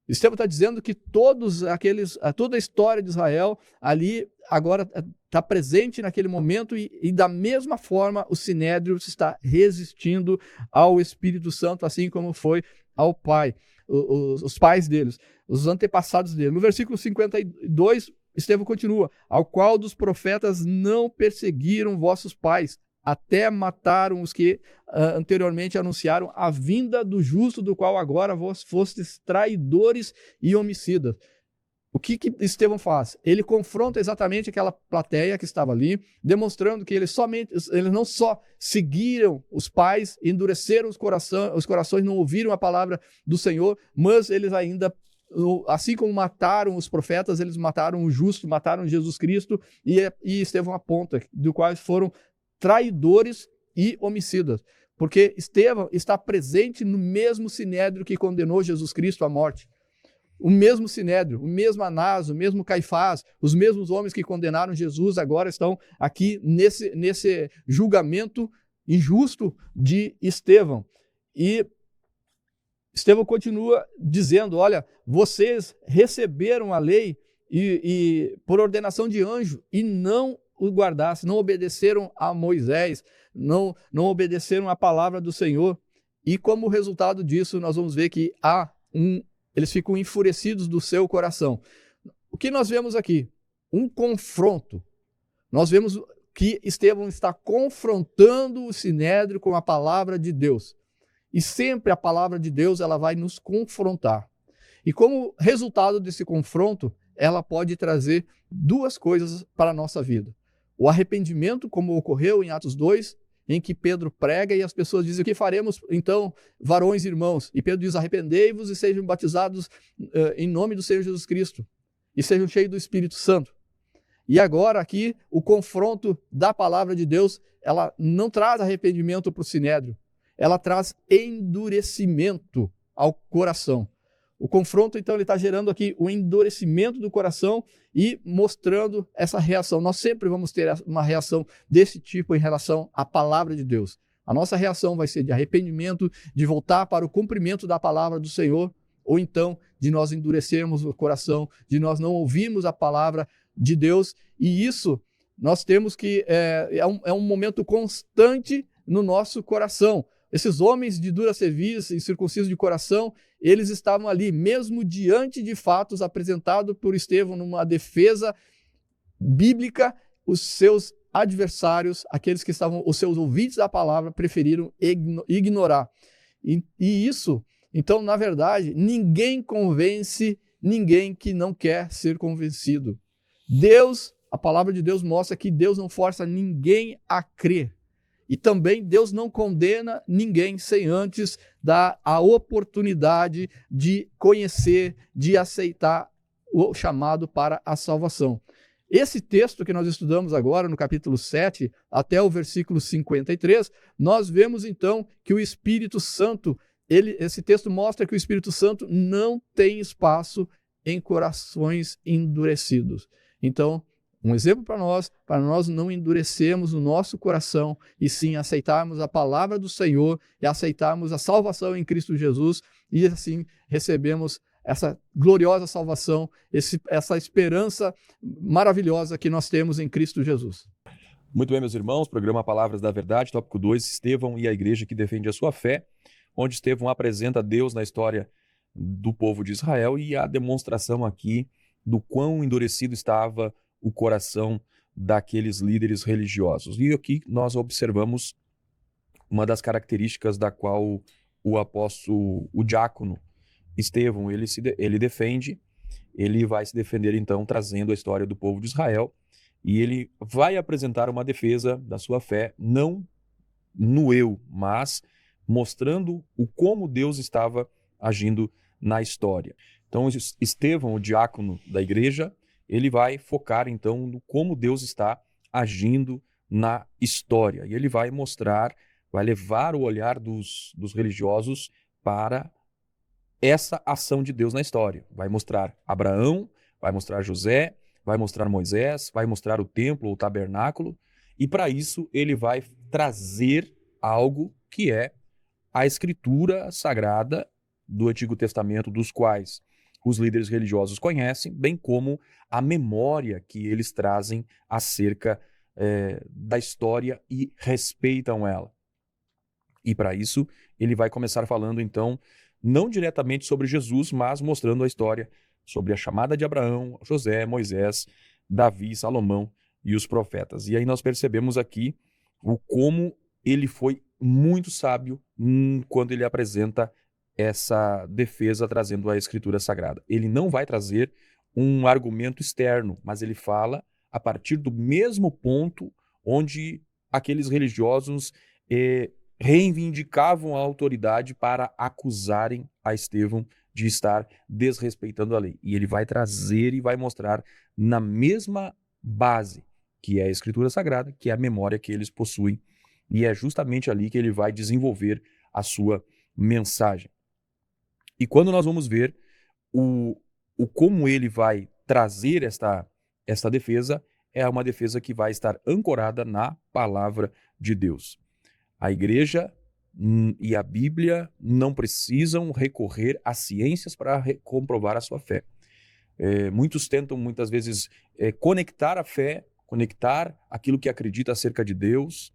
Estevão está dizendo que toda a história de Israel ali agora está presente naquele momento e da mesma forma o Sinédrio está resistindo ao Espírito Santo, assim como foi ao Pai, os pais deles, os antepassados dele. No versículo 52, Estevão continua, ao qual dos profetas não perseguiram vossos pais, até mataram os que anteriormente anunciaram a vinda do justo, do qual agora vós fostes traidores e homicidas. O que Estevão faz? Ele confronta exatamente aquela plateia que estava ali, demonstrando que eles não só seguiram os pais, endureceram os corações, não ouviram a palavra do Senhor, mas eles ainda, assim como mataram os profetas, eles mataram o justo, mataram Jesus Cristo, e Estevão aponta, do qual foram traidores e homicidas, porque Estevão está presente no mesmo Sinédrio que condenou Jesus Cristo à morte. O mesmo Sinédrio, o mesmo Anás, o mesmo Caifás, os mesmos homens que condenaram Jesus agora estão aqui nesse julgamento injusto de Estevão. E Estevão continua dizendo, olha, vocês receberam a lei e por ordenação de anjo e não o guardasse, não obedeceram a Moisés, não obedeceram a palavra do Senhor, e como resultado disso nós vamos ver que eles ficam enfurecidos do seu coração. O que nós vemos aqui? Um confronto. Nós vemos que Estevão está confrontando o Sinédrio com a palavra de Deus, e sempre a palavra de Deus ela vai nos confrontar, e como resultado desse confronto ela pode trazer duas coisas para a nossa vida. O arrependimento, como ocorreu em Atos 2, em que Pedro prega e as pessoas dizem, o que faremos então, varões e irmãos? E Pedro diz, arrependei-vos e sejam batizados em nome do Senhor Jesus Cristo, e sejam cheios do Espírito Santo. E agora aqui, o confronto da palavra de Deus, ela não traz arrependimento para o Sinédrio, ela traz endurecimento ao coração. O confronto, então, ele está gerando aqui o endurecimento do coração e mostrando essa reação. Nós sempre vamos ter uma reação desse tipo em relação à palavra de Deus. A nossa reação vai ser de arrependimento, de voltar para o cumprimento da palavra do Senhor, ou então de nós endurecermos o coração, de nós não ouvirmos a palavra de Deus. E isso nós temos que, é um momento constante no nosso coração. Esses homens de dura cerviz, incircuncisos de coração, eles estavam ali, mesmo diante de fatos apresentados por Estevão numa defesa bíblica, os seus adversários, aqueles que estavam, os seus ouvintes da palavra, preferiram ignorar. E isso, então, na verdade, ninguém convence ninguém que não quer ser convencido. Deus, a palavra de Deus mostra que Deus não força ninguém a crer. E também Deus não condena ninguém sem antes dar a oportunidade de conhecer, de aceitar o chamado para a salvação. Esse texto que nós estudamos agora, no capítulo 7, até o versículo 53, nós vemos então que o Espírito Santo, esse texto mostra que o Espírito Santo não tem espaço em corações endurecidos. Então, Um exemplo para nós não endurecermos o nosso coração e sim aceitarmos a palavra do Senhor e aceitarmos a salvação em Cristo Jesus e assim recebemos essa gloriosa salvação, essa esperança maravilhosa que nós temos em Cristo Jesus. Muito bem, meus irmãos, programa Palavras da Verdade, tópico 2, Estevão e a igreja que defende a sua fé, onde Estevão apresenta Deus na história do povo de Israel e a demonstração aqui do quão endurecido estava o coração daqueles líderes religiosos. E aqui nós observamos uma das características da qual o apóstolo, o diácono Estevão, ele defende, ele vai se defender então trazendo a história do povo de Israel e ele vai apresentar uma defesa da sua fé, não no eu, mas mostrando o como Deus estava agindo na história. Então, Estevão, o diácono da igreja, ele vai focar então no como Deus está agindo na história. E ele vai mostrar, vai levar o olhar dos religiosos para essa ação de Deus na história. Vai mostrar Abraão, vai mostrar José, vai mostrar Moisés, vai mostrar o templo, o tabernáculo, e para isso ele vai trazer algo que é a escritura sagrada do Antigo Testamento, dos quais os líderes religiosos conhecem, bem como a memória que eles trazem acerca da história e respeitam ela. E para isso, ele vai começar falando, então, não diretamente sobre Jesus, mas mostrando a história sobre a chamada de Abraão, José, Moisés, Davi, Salomão e os profetas. E aí nós percebemos aqui o como ele foi muito sábio quando ele apresenta essa defesa trazendo a Escritura Sagrada. Ele não vai trazer um argumento externo, mas ele fala a partir do mesmo ponto onde aqueles religiosos reivindicavam a autoridade para acusarem a Estevão de estar desrespeitando a lei. E ele vai trazer e vai mostrar na mesma base, que é a Escritura Sagrada, que é a memória que eles possuem. E é justamente ali que ele vai desenvolver a sua mensagem. E quando nós vamos ver o como ele vai trazer esta defesa, é uma defesa que vai estar ancorada na palavra de Deus. A igreja e a Bíblia não precisam recorrer às ciências para comprovar a sua fé. Muitos tentam, muitas vezes, conectar a fé, conectar aquilo que acredita acerca de Deus,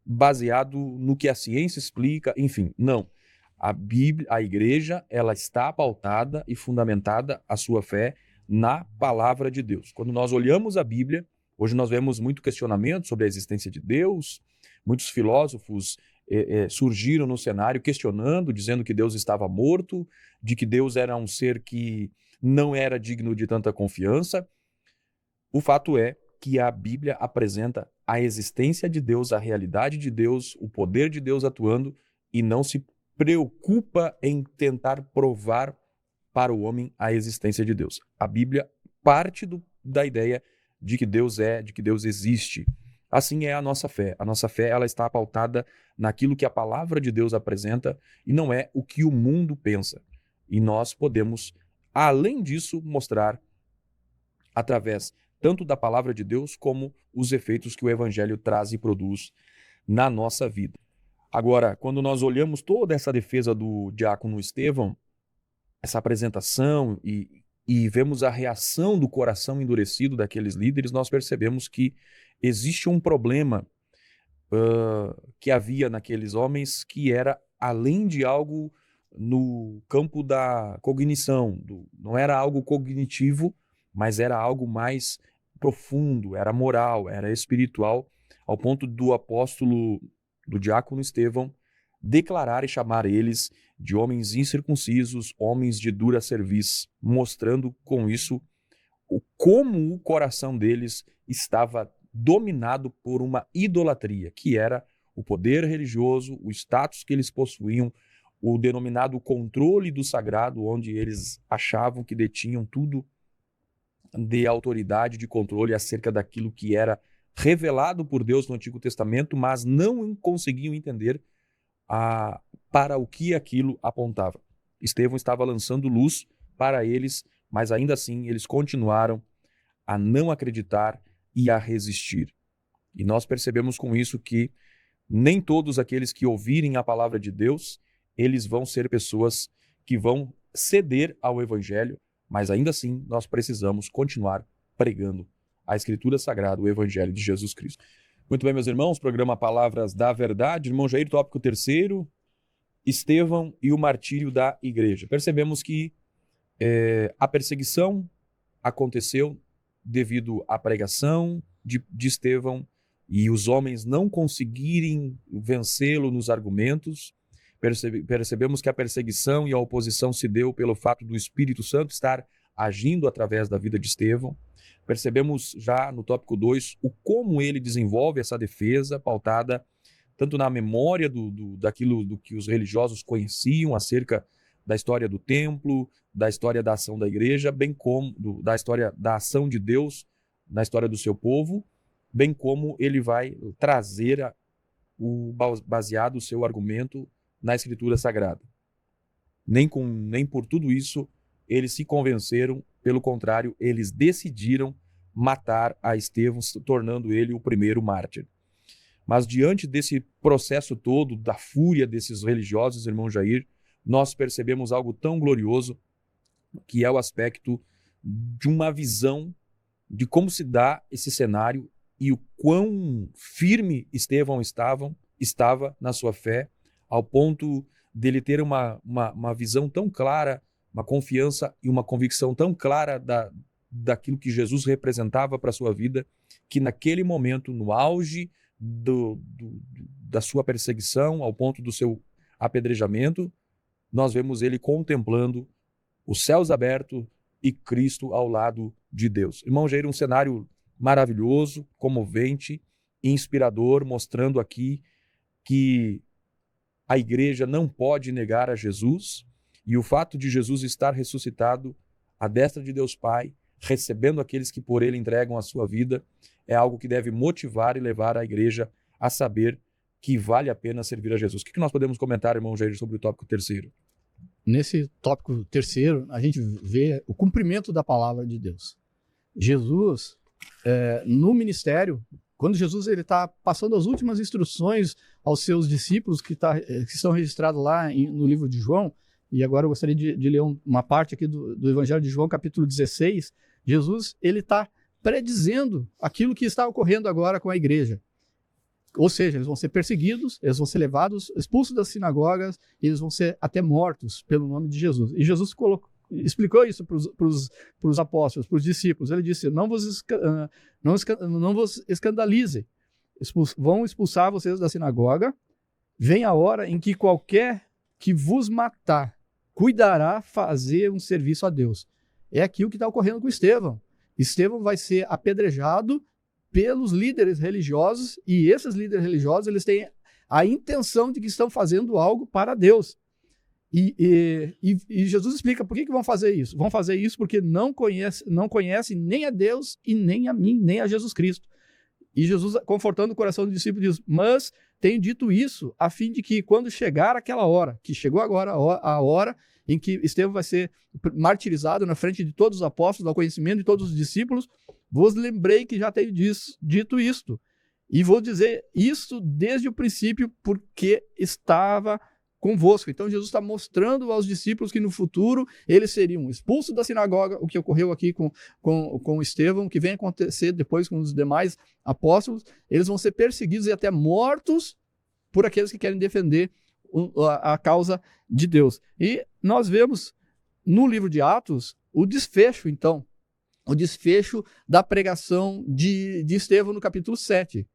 baseado no que a ciência explica, enfim, não. A Bíblia, a igreja, ela está pautada e fundamentada a sua fé na palavra de Deus. Quando nós olhamos a Bíblia, hoje nós vemos muito questionamento sobre a existência de Deus, muitos filósofos surgiram no cenário questionando, dizendo que Deus estava morto, de que Deus era um ser que não era digno de tanta confiança. O fato é que a Bíblia apresenta a existência de Deus, a realidade de Deus, o poder de Deus atuando e não se preocupa em tentar provar para o homem a existência de Deus. A Bíblia parte da ideia de que Deus de que Deus existe. Assim é a nossa fé. A nossa fé ela está pautada naquilo que a palavra de Deus apresenta e não é o que o mundo pensa. E nós podemos, além disso, mostrar através tanto da palavra de Deus como os efeitos que o Evangelho traz e produz na nossa vida. Agora, quando nós olhamos toda essa defesa do diácono Estevão, essa apresentação e vemos a reação do coração endurecido daqueles líderes, nós percebemos que existe um problema que havia naqueles homens que era além de algo no campo da cognição, não era algo cognitivo, mas era algo mais profundo, era moral, era espiritual, ao ponto do apóstolo, do diácono Estevão, declarar e chamar eles de homens incircuncisos, homens de dura cerviz, mostrando com isso como o coração deles estava dominado por uma idolatria, que era o poder religioso, o status que eles possuíam, o denominado controle do sagrado, onde eles achavam que detinham tudo de autoridade, de controle acerca daquilo que era revelado por Deus no Antigo Testamento, mas não conseguiam entender para o que aquilo apontava. Estevão estava lançando luz para eles, mas ainda assim eles continuaram a não acreditar e a resistir. E nós percebemos com isso que nem todos aqueles que ouvirem a palavra de Deus, eles vão ser pessoas que vão ceder ao Evangelho, mas ainda assim nós precisamos continuar pregando a Escritura Sagrada, o Evangelho de Jesus Cristo. Muito bem, meus irmãos, programa Palavras da Verdade. Irmão Jair, tópico 3º, Estevão e o martírio da igreja. Percebemos que a perseguição aconteceu devido à pregação de Estevão e os homens não conseguirem vencê-lo nos argumentos. Percebemos que a perseguição e a oposição se deu pelo fato do Espírito Santo estar agindo através da vida de Estevão. Percebemos já no tópico 2 como ele desenvolve essa defesa pautada tanto na memória daquilo do que os religiosos conheciam acerca da história do templo, da história da ação da igreja, bem como da história da ação de Deus na história do seu povo, bem como ele vai trazer baseado o seu argumento na Escritura Sagrada. Nem por tudo isso eles se convenceram, pelo contrário, eles decidiram matar a Estevão, tornando ele o primeiro mártir. Mas diante desse processo todo, da fúria desses religiosos, irmão Jair, nós percebemos algo tão glorioso, que é o aspecto de uma visão de como se dá esse cenário e o quão firme Estevão estava na sua fé, ao ponto dele ter uma visão tão clara, uma confiança e uma convicção tão clara daquilo que Jesus representava para a sua vida, que naquele momento, no auge da sua perseguição, ao ponto do seu apedrejamento, nós vemos ele contemplando os céus abertos e Cristo ao lado de Deus. Irmão Jair, um cenário maravilhoso, comovente, inspirador, mostrando aqui que a igreja não pode negar a Jesus, e o fato de Jesus estar ressuscitado à destra de Deus Pai, recebendo aqueles que por ele entregam a sua vida, é algo que deve motivar e levar a igreja a saber que vale a pena servir a Jesus. O que nós podemos comentar, irmão Jair, sobre o tópico 3º? Nesse tópico 3º, a gente vê o cumprimento da palavra de Deus. Jesus, no ministério, quando Jesus está passando as últimas instruções aos seus discípulos, que estão registrados lá no livro de João, e agora eu gostaria de ler uma parte aqui do Evangelho de João, capítulo 16, Jesus está predizendo aquilo que está ocorrendo agora com a igreja. Ou seja, eles vão ser perseguidos, eles vão ser levados, expulsos das sinagogas, e eles vão ser até mortos pelo nome de Jesus. E Jesus explicou isso para os apóstolos, para os discípulos. Ele disse, não vos escandalize, vão expulsar vocês da sinagoga, vem a hora em que qualquer que vos matar cuidará fazer um serviço a Deus. É aquilo que está ocorrendo com Estevão. Estevão vai ser apedrejado pelos líderes religiosos, e esses líderes religiosos eles têm a intenção de que estão fazendo algo para Deus. E Jesus explica por que vão fazer isso. Vão fazer isso porque não conhecem nem a Deus e nem a mim, nem a Jesus Cristo. E Jesus, confortando o coração do discípulo, diz, mas tenho dito isso a fim de que quando chegar aquela hora, que chegou agora a hora em que Estevão vai ser martirizado na frente de todos os apóstolos, ao conhecimento de todos os discípulos, vos lembrei que já tenho dito isto. E vou dizer isso desde o princípio porque estava convosco. Então Jesus está mostrando aos discípulos que no futuro eles seriam expulsos da sinagoga, o que ocorreu aqui com Estevão, que vem acontecer depois com os demais apóstolos, eles vão ser perseguidos e até mortos por aqueles que querem defender a causa de Deus. E nós vemos no livro de Atos o desfecho, então, o desfecho da pregação de Estevão no capítulo 7.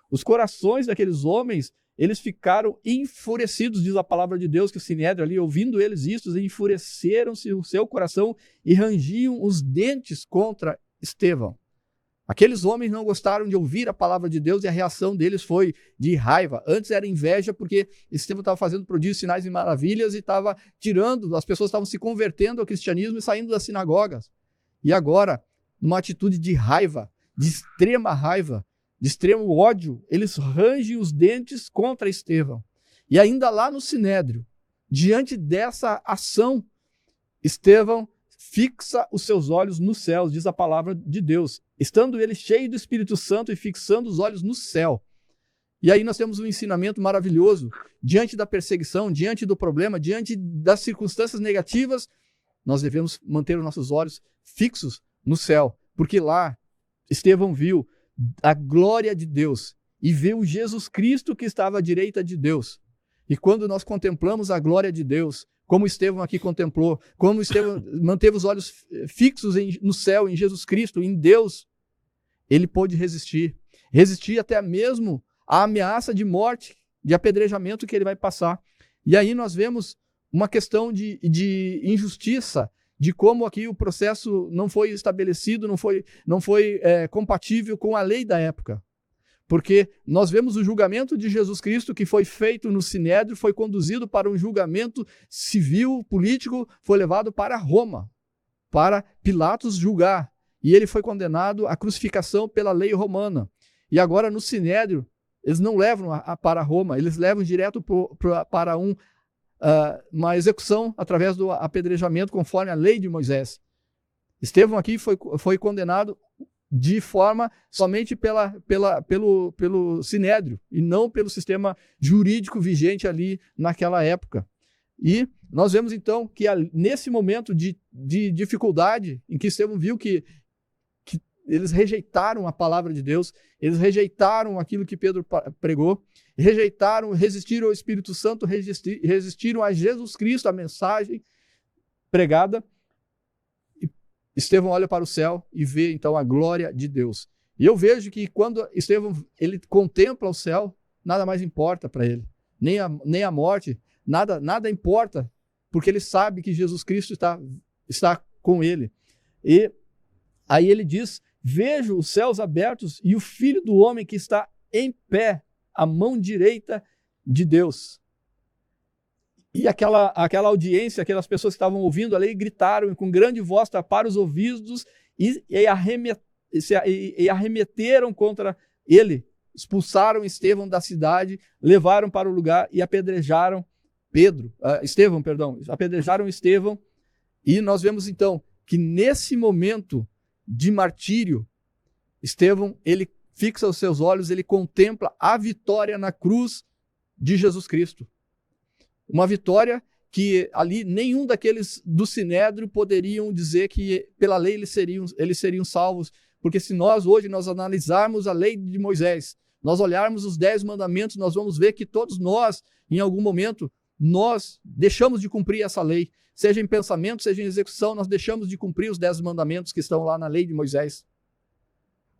Os corações daqueles homens, eles ficaram enfurecidos, diz a palavra de Deus, que o Sinédrio ali, ouvindo eles isso, enfureceram-se o seu coração e rangiam os dentes contra Estevão. Aqueles homens não gostaram de ouvir a palavra de Deus e a reação deles foi de raiva. Antes era inveja porque Estevão estava fazendo prodígios, sinais e maravilhas e estava tirando, as pessoas estavam se convertendo ao cristianismo e saindo das sinagogas. E agora, numa atitude de raiva, de extrema raiva, de extremo ódio, eles rangem os dentes contra Estevão. E ainda lá no Sinédrio, diante dessa ação, Estevão fixa os seus olhos nos céus, diz a palavra de Deus. estando ele cheio do Espírito Santo e fixando os olhos no céu. E aí nós temos um ensinamento maravilhoso. Diante da perseguição, diante do problema, diante das circunstâncias negativas, nós devemos manter os nossos olhos fixos no céu, porque lá Estevão viu a glória de Deus e viu Jesus Cristo que estava à direita de Deus. E quando nós contemplamos a glória de Deus, como Estevão aqui contemplou, como Estevão manteve os olhos fixos no céu, em Jesus Cristo, em Deus, ele pôde resistir até mesmo à ameaça de morte, de apedrejamento que ele vai passar. E aí nós vemos uma questão de injustiça, de como aqui o processo não foi estabelecido, não foi compatível com a lei da época. Porque nós vemos o julgamento de Jesus Cristo que foi feito no Sinédrio, foi conduzido para um julgamento civil, político, foi levado para Roma, para Pilatos julgar. E ele foi condenado à crucificação pela lei romana. E agora no Sinédrio, eles não levam para Roma, eles levam direto para uma execução através do apedrejamento conforme a lei de Moisés. Estevão aqui foi condenado de forma somente pelo Sinédrio e não pelo sistema jurídico vigente ali naquela época. E nós vemos então que nesse momento de dificuldade em que Estevão viu que eles rejeitaram a palavra de Deus, eles rejeitaram aquilo que Pedro pregou, resistiram ao Espírito Santo, resistiram a Jesus Cristo, a mensagem pregada. Estevão olha para o céu e vê então a glória de Deus. E eu vejo que quando Estevão ele contempla o céu, nada mais importa para ele, nem a morte, nada importa, porque ele sabe que Jesus Cristo está com ele. E aí ele diz: vejo os céus abertos e o Filho do Homem que está em pé, à mão direita de Deus. E aquela audiência, aquelas pessoas que estavam ouvindo ali, gritaram com grande voz, taparam os ouvidos e arremeteram contra ele. Expulsaram Estevão da cidade, levaram para o lugar e apedrejaram apedrejaram Estevão. E nós vemos então que nesse momento de martírio, Estevão, ele fixa os seus olhos, ele contempla a vitória na cruz de Jesus Cristo. Uma vitória que ali nenhum daqueles do Sinédrio poderiam dizer que pela lei eles seriam salvos, porque se nós analisarmos a lei de Moisés, nós olharmos os 10 mandamentos, nós vamos ver que todos nós, em algum momento, nós deixamos de cumprir essa lei, seja em pensamento, seja em execução, nós deixamos de cumprir os 10 mandamentos que estão lá na lei de Moisés.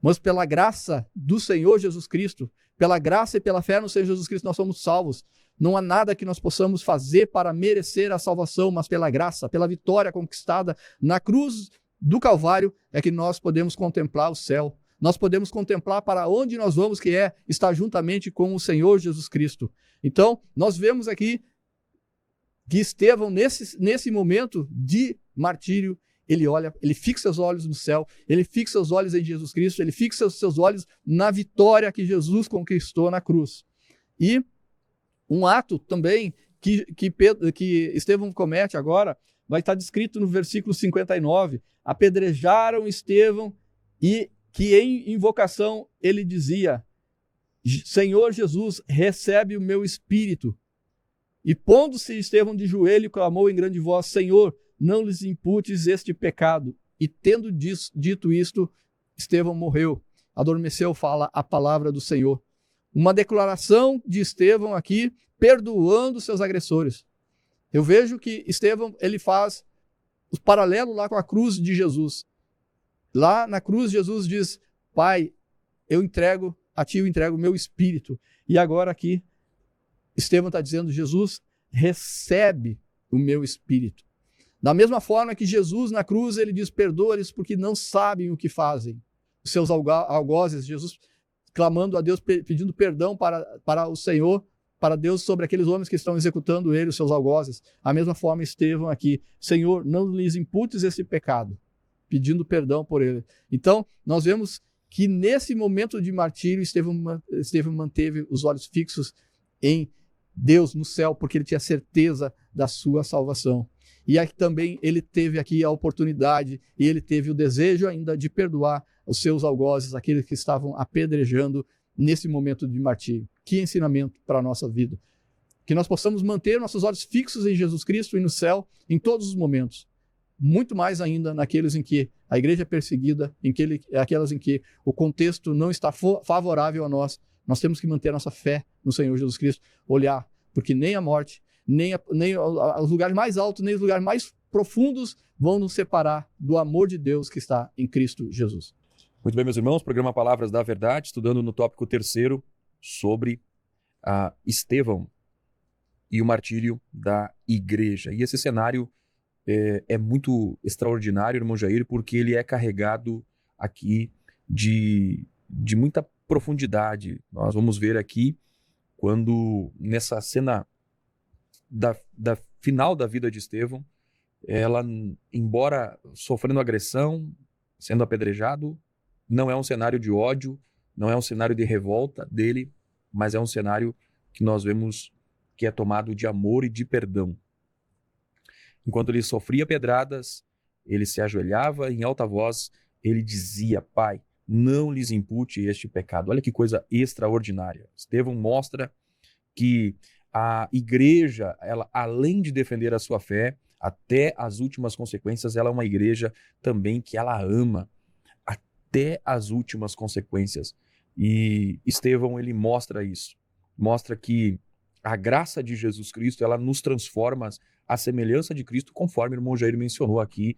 Mas pela graça do Senhor Jesus Cristo, pela graça e pela fé no Senhor Jesus Cristo, nós somos salvos. Não há nada que nós possamos fazer para merecer a salvação, mas pela graça, pela vitória conquistada na cruz do Calvário, é que nós podemos contemplar o céu. Nós podemos contemplar para onde nós vamos, que é estar juntamente com o Senhor Jesus Cristo. Então, nós vemos aqui que Estevão, nesse momento de martírio, ele fixa os olhos no céu, ele fixa os olhos em Jesus Cristo, ele fixa os seus olhos na vitória que Jesus conquistou na cruz. E um ato também que Estevão comete agora, vai estar descrito no versículo 59. Apedrejaram Estevão e que em invocação ele dizia: Senhor Jesus, recebe o meu espírito. E pondo-se Estevão de joelho, clamou em grande voz: Senhor, não lhes imputes este pecado. E tendo dito isto, Estevão morreu. Adormeceu, fala a palavra do Senhor. Uma declaração de Estevão aqui, perdoando seus agressores. Eu vejo que Estevão, ele faz o paralelo lá com a cruz de Jesus. Lá na cruz, Jesus diz: Pai, eu entrego a ti, eu entrego o meu espírito. E agora aqui, Estevão está dizendo: Jesus, recebe o meu espírito. Da mesma forma que Jesus na cruz, ele diz: perdoa-lhes porque não sabem o que fazem. Os seus algozes, Jesus clamando a Deus, pedindo perdão para o Senhor, para Deus sobre aqueles homens que estão executando ele, os seus algozes. A mesma forma Estevão aqui: Senhor, não lhes imputes esse pecado, pedindo perdão por ele. Então, nós vemos que nesse momento de martírio, Estevão manteve os olhos fixos em Deus no céu, porque ele tinha certeza da sua salvação. E aqui também ele teve aqui a oportunidade e ele teve o desejo ainda de perdoar os seus algozes, aqueles que estavam apedrejando nesse momento de martírio. Que ensinamento para a nossa vida. Que nós possamos manter nossos olhos fixos em Jesus Cristo e no céu em todos os momentos. Muito mais ainda naqueles em que a igreja é perseguida, aquelas em que o contexto não está favorável a nós. Nós temos que manter a nossa fé no Senhor Jesus Cristo, olhar, porque nem a morte, nem os lugares mais altos, nem os lugares mais profundos vão nos separar do amor de Deus que está em Cristo Jesus. Muito bem, meus irmãos, programa Palavras da Verdade, estudando no tópico 3º sobre Estevão e o martírio da igreja. E esse cenário é muito extraordinário, irmão Jair, porque ele é carregado aqui de muita profundidade. Nós vamos ver aqui quando nessa cena da final da vida de Estevão, ela, embora sofrendo agressão, sendo apedrejado, não é um cenário de ódio, não é um cenário de revolta dele, mas é um cenário que nós vemos que é tomado de amor e de perdão. Enquanto ele sofria pedradas, ele se ajoelhava em alta voz, ele dizia: Pai, não lhes impute este pecado. Olha que coisa extraordinária. Estevão mostra que a igreja, ela, além de defender a sua fé, até as últimas consequências, ela é uma igreja também que ela ama, até as últimas consequências. E Estevão, ele mostra isso. Mostra que a graça de Jesus Cristo, ela nos transforma à semelhança de Cristo, conforme o irmão Jair mencionou aqui,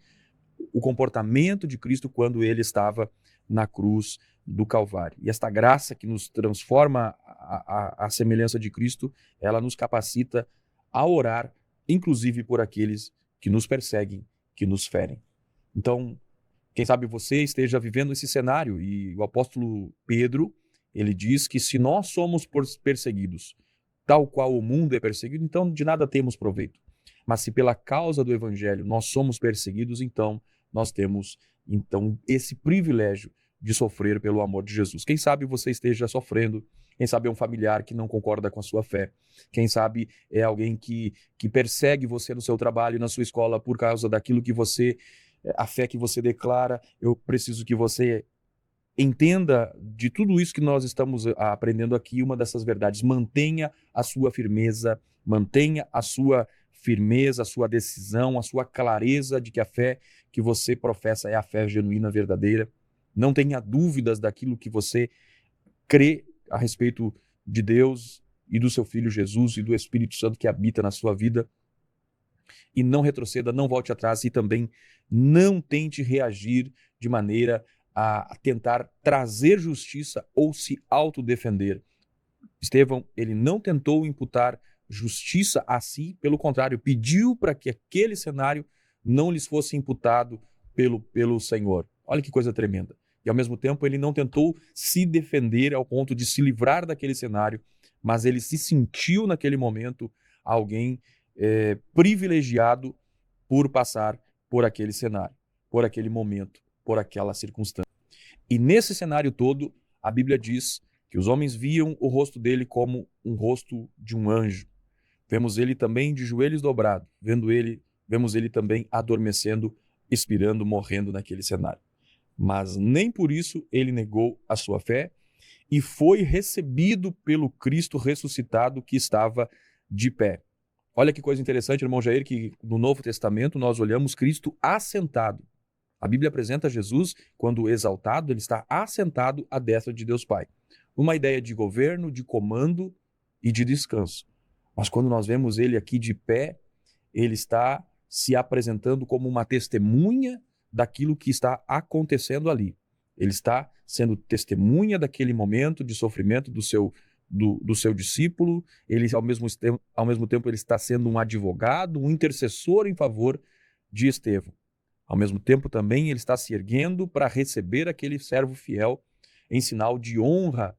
o comportamento de Cristo quando ele estava na cruz do Calvário. E esta graça que nos transforma à semelhança de Cristo, ela nos capacita a orar, inclusive por aqueles que nos perseguem, que nos ferem. Então, quem sabe você esteja vivendo esse cenário, e o apóstolo Pedro, ele diz que se nós somos perseguidos, tal qual o mundo é perseguido, então de nada temos proveito. Mas se pela causa do evangelho nós somos perseguidos, então nós temos esse privilégio de sofrer pelo amor de Jesus. Quem sabe você esteja sofrendo, quem sabe é um familiar que não concorda com a sua fé, quem sabe é alguém que persegue você no seu trabalho, na sua escola, por causa daquilo que a fé que você declara. Eu preciso que você entenda de tudo isso que nós estamos aprendendo aqui, uma dessas verdades: mantenha a sua firmeza, a sua decisão, a sua clareza de que a fé que você professa é a fé genuína, verdadeira. Não tenha dúvidas daquilo que você crê a respeito de Deus e do seu Filho Jesus e do Espírito Santo que habita na sua vida. E não retroceda, não volte atrás, e também não tente reagir de maneira a tentar trazer justiça ou se autodefender. Estevão, ele não tentou imputar justiça a si, pelo contrário, pediu para que aquele cenário não lhes fosse imputado pelo Senhor. Olha que coisa tremenda. E ao mesmo tempo ele não tentou se defender ao ponto de se livrar daquele cenário, mas ele se sentiu naquele momento alguém privilegiado por passar por aquele cenário, por aquele momento, por aquela circunstância. E nesse cenário todo, a Bíblia diz que os homens viam o rosto dele como um rosto de um anjo. Vemos ele também de joelhos dobrados, vemos ele também adormecendo, expirando, morrendo naquele cenário. Mas nem por isso ele negou a sua fé e foi recebido pelo Cristo ressuscitado que estava de pé. Olha que coisa interessante, irmão Jair, que no Novo Testamento nós olhamos Cristo assentado. A Bíblia apresenta Jesus, quando exaltado, ele está assentado à destra de Deus Pai. Uma ideia de governo, de comando e de descanso. Mas quando nós vemos ele aqui de pé, ele está se apresentando como uma testemunha daquilo que está acontecendo ali. Ele está sendo testemunha daquele momento de sofrimento do seu discípulo. Ele, ao mesmo tempo, ele está sendo um advogado, um intercessor em favor de Estevão. Ao mesmo tempo, também, ele está se erguendo para receber aquele servo fiel em sinal de honra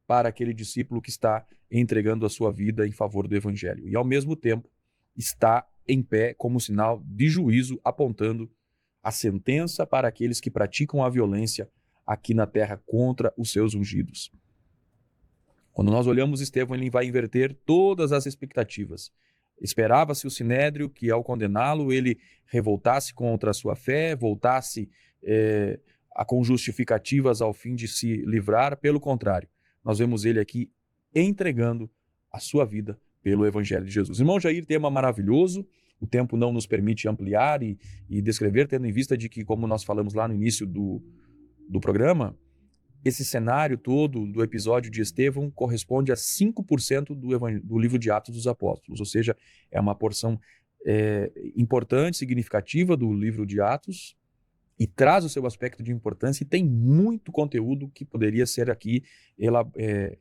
para aquele discípulo que está entregando a sua vida em favor do Evangelho. E, ao mesmo tempo, está em pé como sinal de juízo, apontando a sentença para aqueles que praticam a violência aqui na terra contra os seus ungidos. Quando nós olhamos Estevão, ele vai inverter todas as expectativas. Esperava-se o sinédrio que, ao condená-lo, ele revoltasse contra a sua fé, voltasse com justificativas ao fim de se livrar. Pelo contrário, nós vemos ele aqui entregando a sua vida pelo Evangelho de Jesus. Irmão Jair, tema maravilhoso. O tempo não nos permite ampliar e descrever, tendo em vista de que, como nós falamos lá no início do programa, esse cenário todo do episódio de Estevão corresponde a 5% do livro de Atos dos Apóstolos, ou seja, é uma porção importante, significativa do livro de Atos, e traz o seu aspecto de importância, e tem muito conteúdo que poderia ser aqui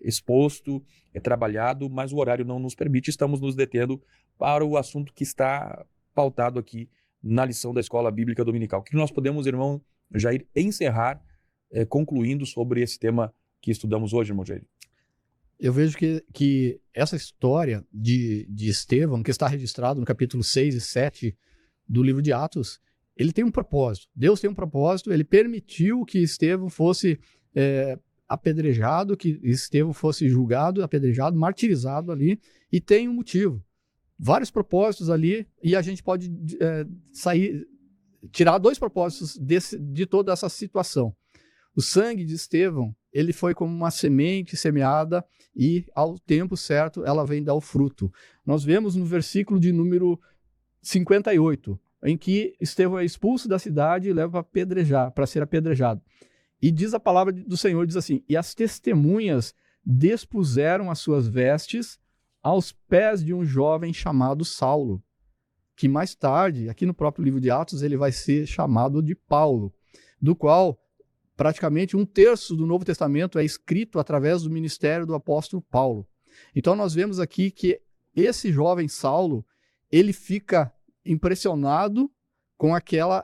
exposto, trabalhado, mas o horário não nos permite. Estamos nos detendo para o assunto que está pautado aqui na lição da Escola Bíblica Dominical. O que nós podemos, irmão Jair, encerrar concluindo sobre esse tema que estudamos hoje, irmão Jair? Eu vejo que essa história de Estevão, que está registrado no capítulo 6 e 7 do livro de Atos, ele tem um propósito. Deus tem um propósito, ele permitiu que Estevão fosse apedrejado, que Estevão fosse julgado, apedrejado, martirizado ali, e tem um motivo. Vários propósitos ali, e a gente pode tirar 2 propósitos de toda essa situação. O sangue de Estevão, ele foi como uma semente semeada e, ao tempo certo, ela vem dar o fruto. Nós vemos no versículo de número 58, em que Estevão é expulso da cidade e leva para ser apedrejado. E diz a palavra do Senhor, diz assim: e as testemunhas despuseram as suas vestes aos pés de um jovem chamado Saulo, que mais tarde, aqui no próprio livro de Atos, ele vai ser chamado de Paulo, do qual praticamente 1/3 do Novo Testamento é escrito através do ministério do apóstolo Paulo. Então nós vemos aqui que esse jovem Saulo, ele fica impressionado com aquela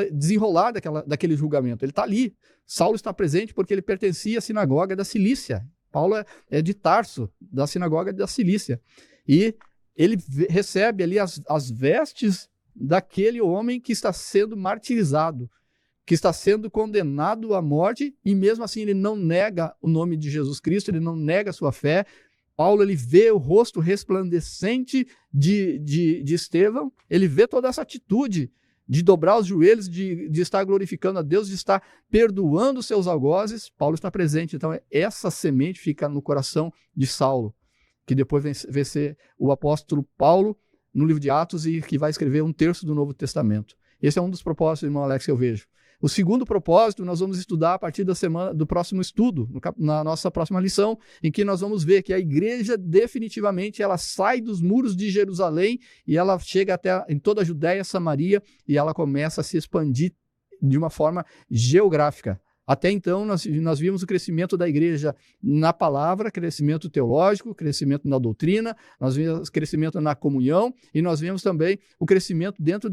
desenrolar daquele julgamento. Ele está ali. Saulo está presente porque ele pertencia à sinagoga da Cilícia. Paulo é de Tarso, da sinagoga da Cilícia. E ele recebe ali as vestes daquele homem que está sendo martirizado, que está sendo condenado à morte, e mesmo assim ele não nega o nome de Jesus Cristo, ele não nega a sua fé. Paulo, ele vê o rosto resplandecente de Estevão, ele vê toda essa atitude de dobrar os joelhos, de estar glorificando a Deus, de estar perdoando os seus algozes. Paulo está presente. Então, essa semente fica no coração de Saulo, que depois vai ser o apóstolo Paulo no livro de Atos e que vai escrever 1/3 do Novo Testamento. Esse é um dos propósitos, irmão Alex, que eu vejo. O segundo propósito nós vamos estudar a partir do próximo estudo, na nossa próxima lição, em que nós vamos ver que a igreja definitivamente ela sai dos muros de Jerusalém e ela chega até em toda a Judéia, Samaria, e ela começa a se expandir de uma forma geográfica. Até então, nós vimos o crescimento da igreja na palavra, crescimento teológico, crescimento na doutrina, nós vimos crescimento na comunhão, e nós vimos também o crescimento dentro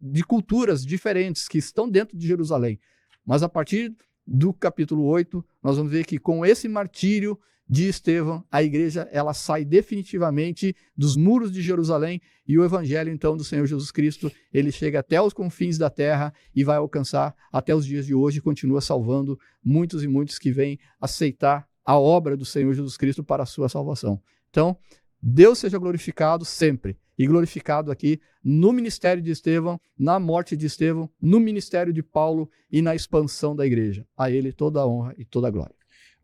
de culturas diferentes que estão dentro de Jerusalém. Mas a partir do capítulo 8, nós vamos ver que com esse martírio de Estevão, a igreja ela sai definitivamente dos muros de Jerusalém, e o evangelho então do Senhor Jesus Cristo, ele chega até os confins da terra e vai alcançar até os dias de hoje, e continua salvando muitos e muitos que vêm aceitar a obra do Senhor Jesus Cristo para a sua salvação. Então, Deus seja glorificado sempre, e glorificado aqui no ministério de Estevão, na morte de Estevão, no ministério de Paulo e na expansão da igreja. A ele toda a honra e toda a glória.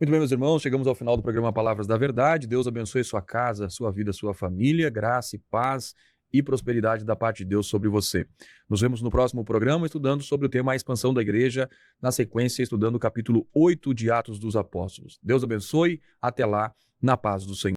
Muito bem, meus irmãos, chegamos ao final do programa Palavras da Verdade. Deus abençoe sua casa, sua vida, sua família, graça e paz e prosperidade da parte de Deus sobre você. Nos vemos no próximo programa estudando sobre o tema A Expansão da Igreja, na sequência estudando o capítulo 8 de Atos dos Apóstolos. Deus abençoe, até lá, na paz do Senhor.